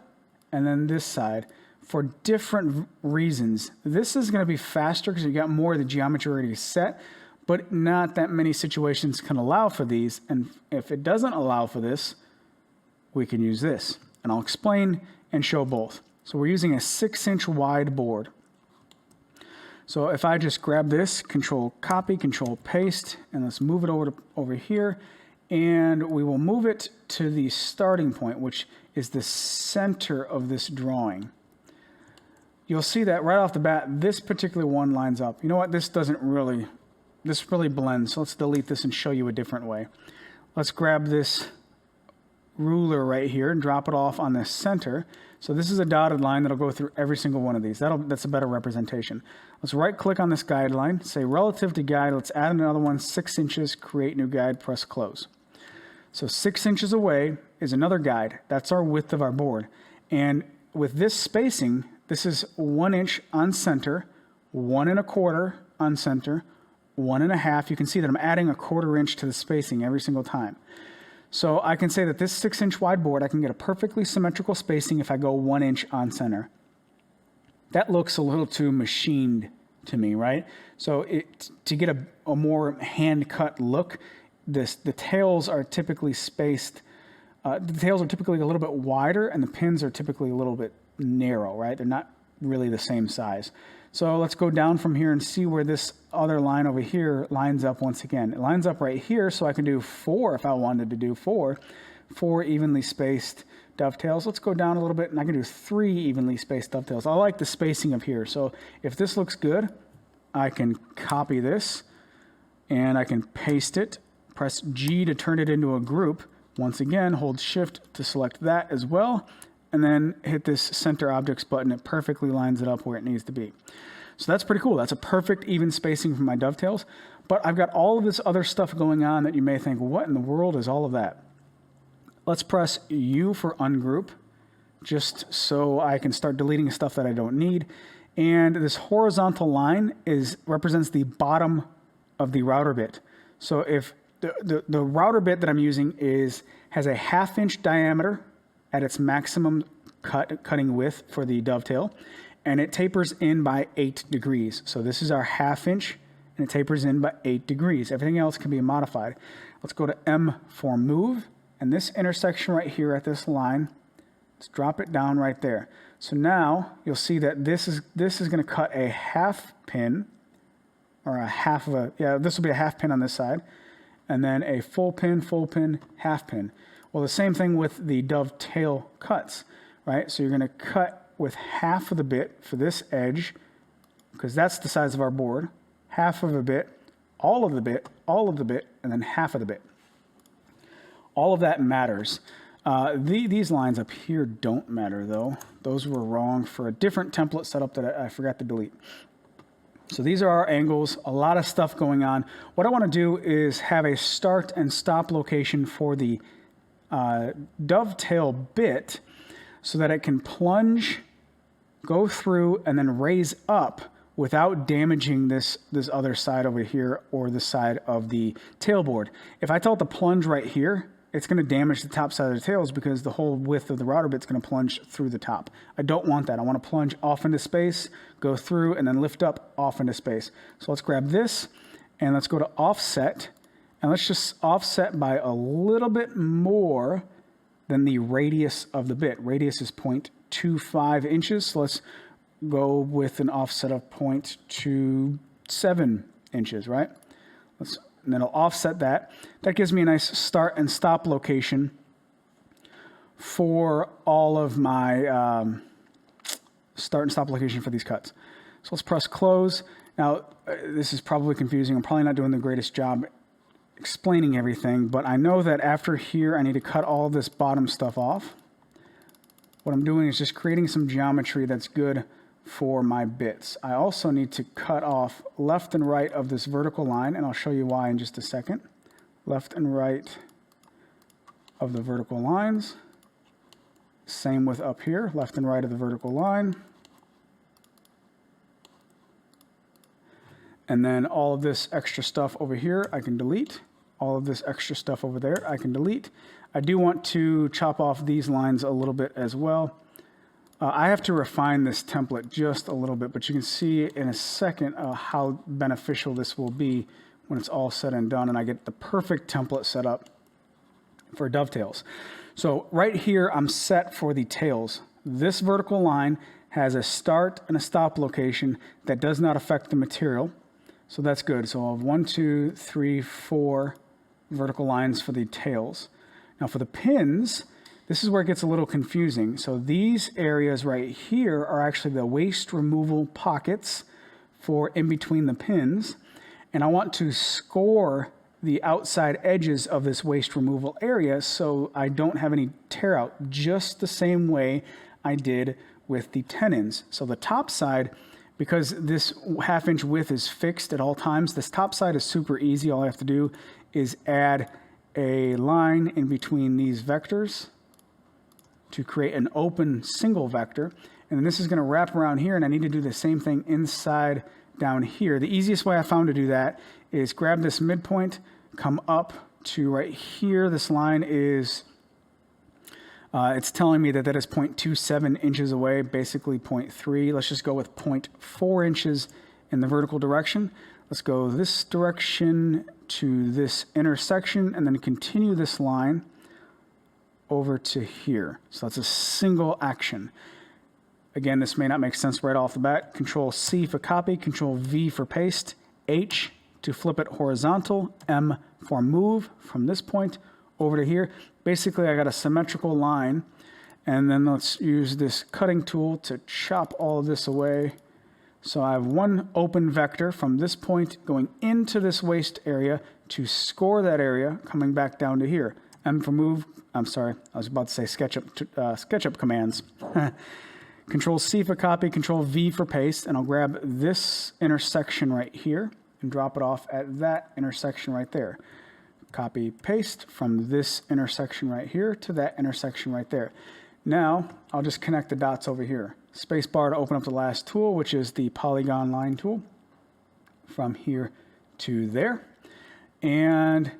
and then this side for different reasons. This is going to be faster because you got more of the geometry already set, but not that many situations can allow for these. And if it doesn't allow for this, we can use this. And I'll explain and show both. So we're using a 6-inch wide board. So if I just grab this, Control Copy, Control Paste, and let's move it over here, and we will move it to the starting point, which is the center of this drawing. You'll see that right off the bat, this particular one lines up. You know what? This really blends. So let's delete this and show you a different way. Let's grab this ruler right here and drop it off on the center. So this is a dotted line that'll go through every single one of these. That's a better representation. Let's right click on this guideline, say relative to guide, let's add another one, 6 inches, create new guide, press close. So 6 inches away is another guide. That's our width of our board. And with this spacing, this is 1 inch on center, 1 1/4 on center, 1 1/2. You can see that I'm adding a 1/4 inch to the spacing every single time. So I can say that this 6-inch wide board, I can get a perfectly symmetrical spacing if I go 1 inch on center. That looks a little too machined to me, right? So to get a more hand-cut look, the tails are typically spaced. The tails are typically a little bit wider, and the pins are typically a little bit narrow, right? They're not really the same size. So let's go down from here and see where this other line over here lines up once again. It lines up right here, so I can do 4 if I wanted to do 4 evenly spaced dovetails. Let's go down a little bit, and I can do 3 evenly spaced dovetails. I like the spacing of here. So if this looks good, I can copy this, and I can paste it. Press G to turn it into a group. Once again, hold Shift to select that as well, and then hit this Center Objects button. It perfectly lines it up where it needs to be. So that's pretty cool. That's a perfect even spacing for my dovetails. But I've got all of this other stuff going on that you may think, what in the world is all of that? Let's press U for ungroup, just so I can start deleting stuff that I don't need. And this horizontal line represents the bottom of the router bit. So if the router bit that I'm using has a 1/2 inch diameter at its maximum cutting width for the dovetail, and it tapers in by 8 degrees. So this is our 1/2 inch, and it tapers in by 8 degrees. Everything else can be modified. Let's go to M for move, and this intersection right here at this line, let's drop it down right there. So now you'll see that this is going to cut a 1/2 pin, or this will be a 1/2 pin on this side, and then a full pin, 1/2 pin. Well, the same thing with the dovetail cuts, right? So you're going to cut with 1/2 of the bit for this edge, because that's the size of our board, 1/2 of a bit, all of the bit, all of the bit, and then 1/2 of the bit. All of that matters. These lines up here don't matter, though. Those were wrong for a different template setup that I forgot to delete. So these are our angles, a lot of stuff going on. What I want to do is have a start and stop location for the dovetail bit so that it can plunge, go through, and then raise up without damaging this other side over here or the side of the tailboard. If I tell it to plunge right here, it's going to damage the top side of the tails because the whole width of the router bit is going to plunge through the top. I don't want that. I want to plunge off into space, go through, and then lift up off into space. So let's grab this, and let's go to offset, and let's just offset by a little bit more than the radius of the bit. Radius is 0.25 inches, so let's go with an offset of 0.27 inches, right? And then I'll offset that. That gives me a nice start and stop location for all of my start and stop location for these cuts. So let's press close. Now, this is probably confusing. I'm probably not doing the greatest job explaining everything, but I know that after here, I need to cut all this bottom stuff off. What I'm doing is just creating some geometry that's good for my bits. I also need to cut off left and right of this vertical line, and I'll show you why in just a second. Left and right of the vertical lines. Same with up here, left and right of the vertical line. And then all of this extra stuff over here, I can delete. All of this extra stuff over there, I can delete. I do want to chop off these lines a little bit as well. I have to refine this template just a little bit, but you can see in a second how beneficial this will be when it's all said and done and I get the perfect template set up for dovetails. So right here, I'm set for the tails. This vertical line has a start and a stop location that does not affect the material. So that's good. So I'll have 1, 2, 3, 4 vertical lines for the tails. Now for the pins, this is where it gets a little confusing. So these areas right here are actually the waste removal pockets for in between the pins. And I want to score the outside edges of this waste removal area so I don't have any tear out, just the same way I did with the tenons. So the top side, because this 1/2 inch width is fixed at all times, this top side is super easy. All I have to do is add a line in between these vectors to create an open single vector. And then this is going to wrap around here, and I need to do the same thing inside down here. The easiest way I found to do that is grab this midpoint, come up to right here. This line is, it's telling me that that is 0.27 inches away, basically 0.3. Let's just go with 0.4 inches in the vertical direction. Let's go this direction to this intersection and then continue this line over to here. So that's a single action. Again, this may not make sense right off the bat. Control C for copy, Control V for paste, H to flip it horizontal, M for move from this point over to here. Basically, I got a symmetrical line, and then let's use this cutting tool to chop all of this away. So I have one open vector from this point going into this waste area to score that area, coming back down to here. M for move, I'm sorry, I was about to say SketchUp commands. Control C for copy, Control V for paste, and I'll grab this intersection right here and drop it off at that intersection right there. Copy, paste from this intersection right here to that intersection right there. Now, I'll just connect the dots over here. Spacebar to open up the last tool, which is the Polygon Line tool, from here to there. And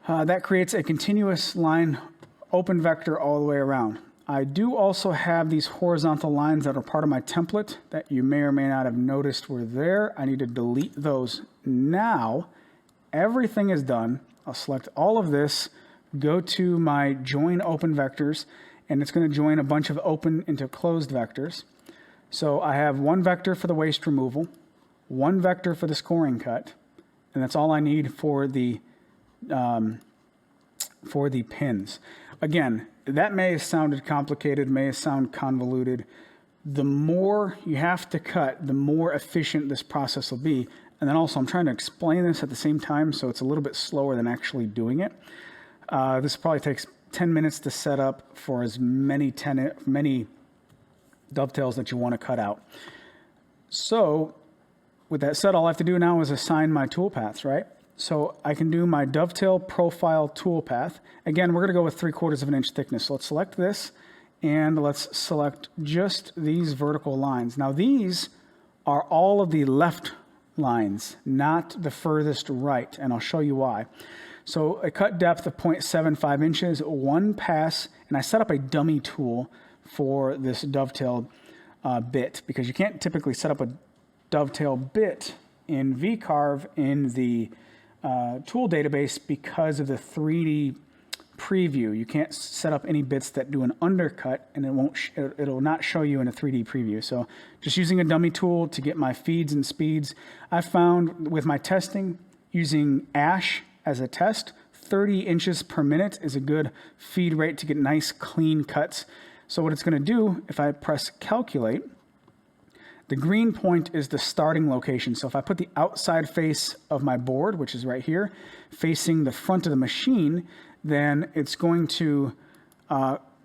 that creates a continuous line, open vector all the way around. I do also have these horizontal lines that are part of my template that you may or may not have noticed were there. I need to delete those now. Everything is done. I'll select all of this, go to my join open vectors, and it's going to join a bunch of open into closed vectors. So I have one vector for the waste removal, one vector for the scoring cut, and that's all I need for the pins. Again, that may have sounded complicated, may have sounded convoluted. The more you have to cut, the more efficient this process will be. And then also, I'm trying to explain this at the same time, so it's a little bit slower than actually doing it. This probably takes 10 minutes to set up for as many dovetails that you want to cut out. So with that said, all I have to do now is assign my toolpaths, right? So I can do my dovetail profile toolpath. Again, we're going to go with 3/4 of an inch thickness. So let's select this, and let's select just these vertical lines. Now these are all of the left lines, not the furthest right, and I'll show you why. So a cut depth of 0.75 inches, one pass, and I set up a dummy tool for this dovetail bit, because you can't typically set up a dovetail bit in VCarve in the tool database because of the 3D preview. You can't set up any bits that do an undercut, and it'll not show you in a 3D preview. So just using a dummy tool to get my feeds and speeds. I found with my testing, using Ash as a test, 30 inches per minute is a good feed rate to get nice clean cuts. So what it's going to do, if I press calculate, the green point is the starting location. So if I put the outside face of my board, which is right here, facing the front of the machine, then it's going to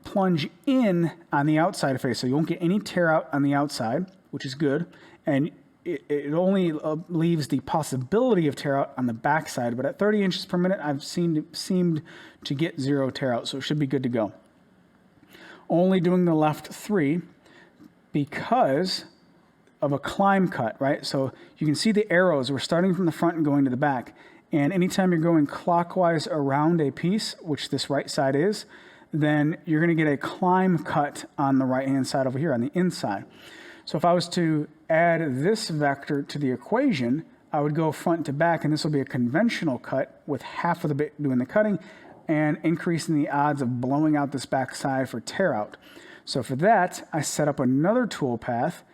plunge in on the outside face. So you won't get any tear out on the outside, which is good. And it only leaves the possibility of tear out on the back side. But at 30 inches per minute, I've seemed to get 0 tear out. So it should be good to go. Only doing the left 3 because of a climb cut, right? So you can see the arrows. We're starting from the front and going to the back. And anytime you're going clockwise around a piece, which this right side is, then you're going to get a climb cut on the right-hand side over here on the inside. So if I was to add this vector to the equation, I would go front to back, and this will be a conventional cut with half of the bit doing the cutting and increasing the odds of blowing out this back side for tear out. So for that, I set up another tool path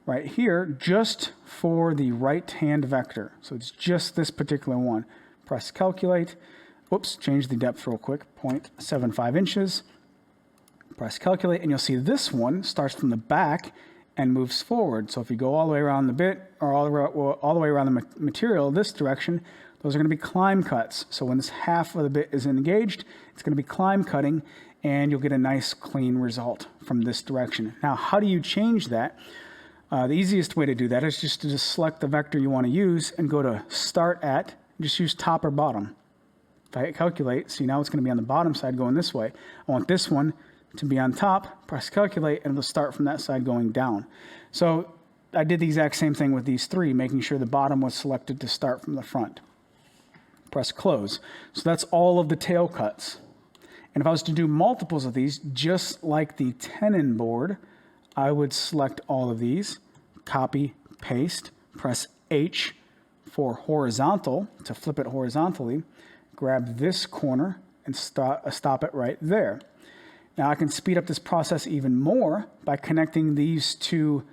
right here just for the right-hand vector. So it's just this particular one. Press calculate. Whoops, change the depth real quick, 0.75 inches. Press calculate, and you'll see this one starts from the back and moves forward. So if you go all the way around the bit, or all the way around the material this direction, those are going to be climb cuts. So when this half of the bit is engaged, it's going to be climb cutting, and you'll get a nice clean result from this direction. Now, how do you change that? The easiest way to do that is just to select the vector you want to use and go to Start At, and just use top or bottom. If I hit Calculate, see now it's going to be on the bottom side going this way. I want this one to be on top, press Calculate, and it'll start from that side going down. So I did the exact same thing with these 3, making sure the bottom was selected to start from the front. press close. So that's all of the tail cuts. And if I was to do multiples of these, just like the Tenon board, I would select all of these, copy, paste, press H for horizontal to flip it horizontally, grab this corner and stop it right there. Now I can speed up this process even more by connecting these two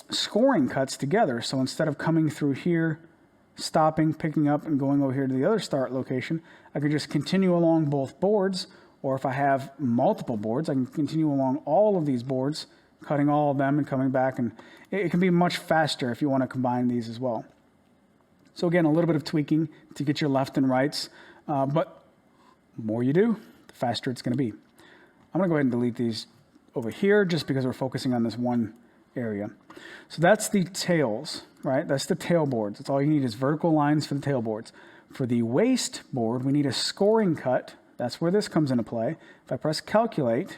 scoring cuts together. So instead of coming through here, stopping, picking up, and going over here to the other start location, I can just continue along both boards, or if I have multiple boards, I can continue along all of these boards, cutting all of them and coming back, and it can be much faster if you want to combine these as well. So again, a little bit of tweaking to get your left and rights, but the more you do, the faster it's going to be. I'm going to go ahead and delete these over here just because we're focusing on this one area. So that's the tails, right? That's the tail boards. That's all you need is vertical lines for the tail boards. For the waist board, we need a scoring cut. That's where this comes into play. If I press calculate,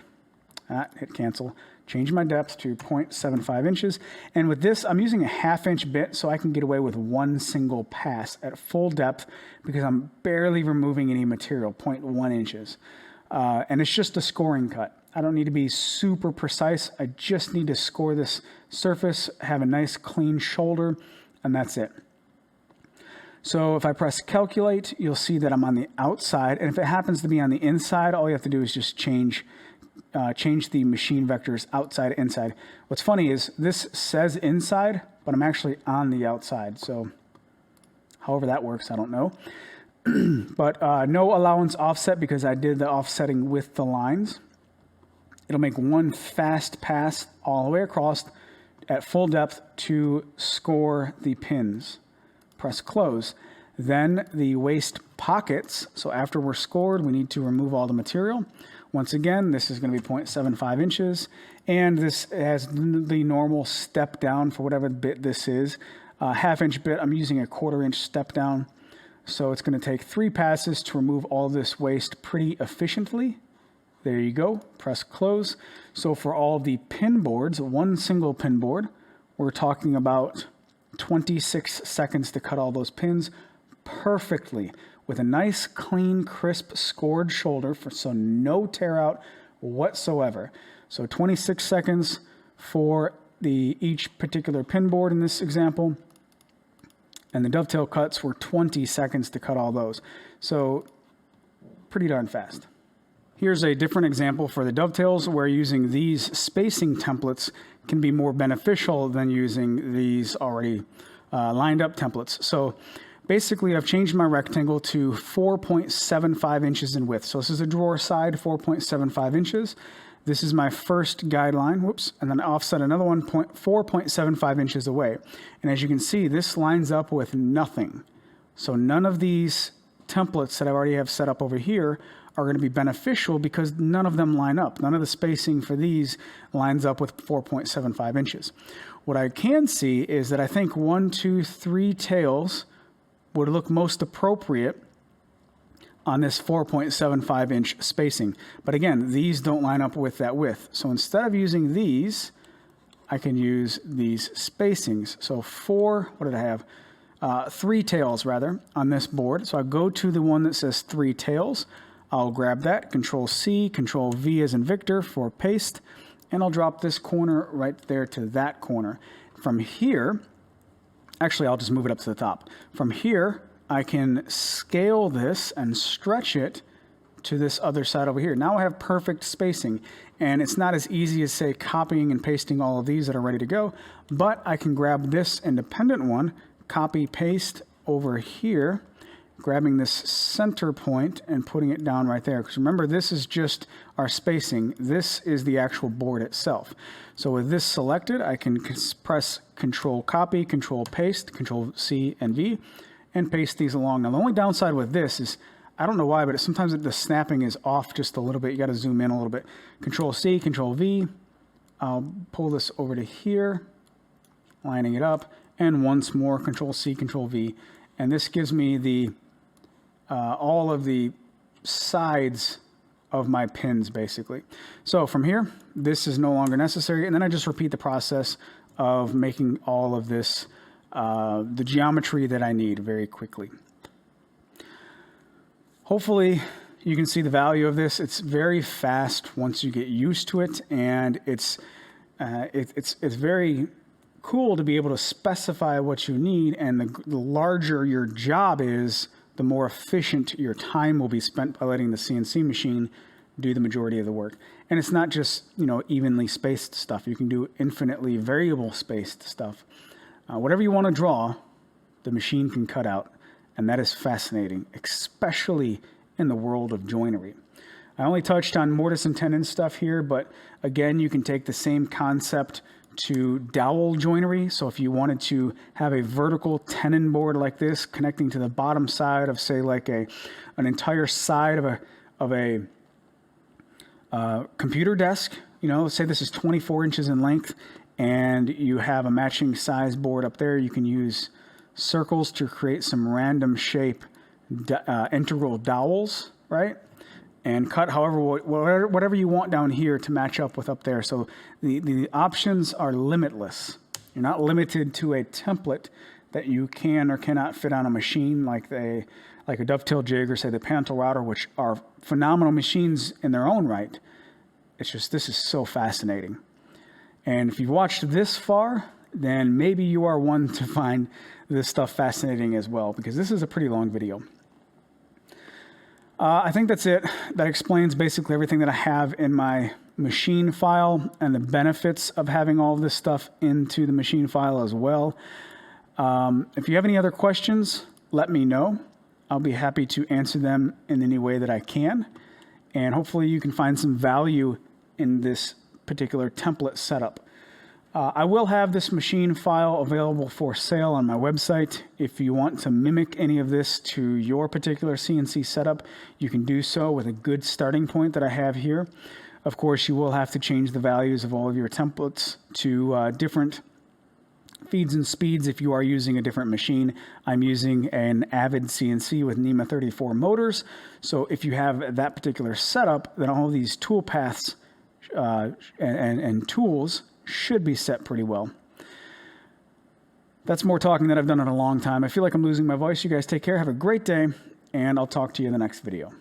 hit cancel, change my depth to 0.75 inches. And with this, I'm using a 1/2 inch bit so I can get away with one single pass at full depth because I'm barely removing any material, 0.1 inches. And it's just a scoring cut. I don't need to be super precise. I just need to score this surface, have a nice clean shoulder, and that's it. So if I press calculate, you'll see that I'm on the outside. And if it happens to be on the inside, all you have to do is just change the machine vectors outside, inside. What's funny is this says inside, but I'm actually on the outside. So however that works, I don't know. But no allowance offset because I did the offsetting with the lines. It'll make one fast pass all the way across at full depth to score the pins. Press close. Then the waist pockets. So after we're scored, we need to remove all the material. Once again, this is going to be 0.75 inches. And this has the normal step down for whatever bit this is. 1/2 inch bit, I'm using a 1/4 inch step down. So it's going to take 3 passes to remove all this waste pretty efficiently. There you go, press close. So for all the pin boards, one single pin board, we're talking about 26 seconds to cut all those pins perfectly with a nice, clean, crisp, scored shoulder so no tear out whatsoever. So 26 seconds for each particular pin board in this example. And the dovetail cuts were 20 seconds to cut all those. So pretty darn fast. Here's a different example for the dovetails where using these spacing templates can be more beneficial than using these already lined up templates. So basically I've changed my rectangle to 4.75 inches in width. So this is a drawer side, 4.75 inches. This is my first guideline, whoops, and then offset another one 4.75 inches away. And as you can see, this lines up with nothing. So none of these templates that I already have set up over here are going to be beneficial because none of them line up. None of the spacing for these lines up with 4.75 inches. What I can see is that I think 1, 2, 3 tails would look most appropriate on this 4.75 inch spacing. But again, these don't line up with that width. So instead of using these, I can use these spacings. So 3 tails rather on this board. So I go to the one that says 3 tails. I'll grab that, Control C, Control V as in Victor for paste, and I'll drop this corner right there to that corner. From here, actually I'll just move it up to the top. From here, I can scale this and stretch it to this other side over here. Now I have perfect spacing, and it's not as easy as, say, copying and pasting all of these that are ready to go, but I can grab this independent one, copy, paste over here, grabbing this center point and putting it down right there. Because remember, this is just our spacing. This is the actual board itself. So with this selected, I can press Control Copy, Control Paste, Control C and V, and paste these along. Now the only downside with this is, I don't know why, but sometimes the snapping is off just a little bit. You got to zoom in a little bit. Control C, Control V. I'll pull this over to here, lining it up, and once more Control C, Control V. And this gives me all of the sides of my pins basically. So from here, this is no longer necessary, and then I just repeat the process of making all of this the geometry that I need very quickly. hopefully you can see the value of this. It's very fast once you get used to it, and it's very cool to be able to specify what you need, and the larger your job is, the more efficient your time will be spent by letting the CNC machine do the majority of the work. And it's not just, you know, evenly spaced stuff. You can do infinitely variable spaced stuff. Whatever you want to draw, the machine can cut out, and that is fascinating, especially in the world of joinery. I only touched on mortise and tenon stuff here, but again, you can take the same concept to dowel joinery. So if you wanted to have a vertical tenon board like this connecting to the bottom side of, say, like an entire side of a computer desk, you know, say this is 24 inches in length and you have a matching size board up there, you can use circles to create some random shape integral dowels, right? And cut whatever you want down here to match up with up there. So the options are limitless. You're not limited to a template that you can or cannot fit on a machine like a dovetail jig or say the Pantel router, which are phenomenal machines in their own right. It's just, this is so fascinating. And if you've watched this far, then maybe you are one to find this stuff fascinating as well, because this is a pretty long video. I think that's it. That explains basically everything that I have in my machine file and the benefits of having all of this stuff into the machine file as well. If you have any other questions, let me know. I'll be happy to answer them in any way that I can. And hopefully you can find some value in this particular template setup. I will have this machine file available for sale on my website. If you want to mimic any of this to your particular CNC setup, you can do so with a good starting point that I have here. Of course, you will have to change the values of all of your templates to different feeds and speeds if you are using a different machine. I'm using an Avid CNC with NEMA 34 motors. So if you have that particular setup, then all these tool paths and tools should be set pretty well. That's more talking than I've done in a long time. I feel like I'm losing my voice. You guys take care. Have a great day, and I'll talk to you in the next video.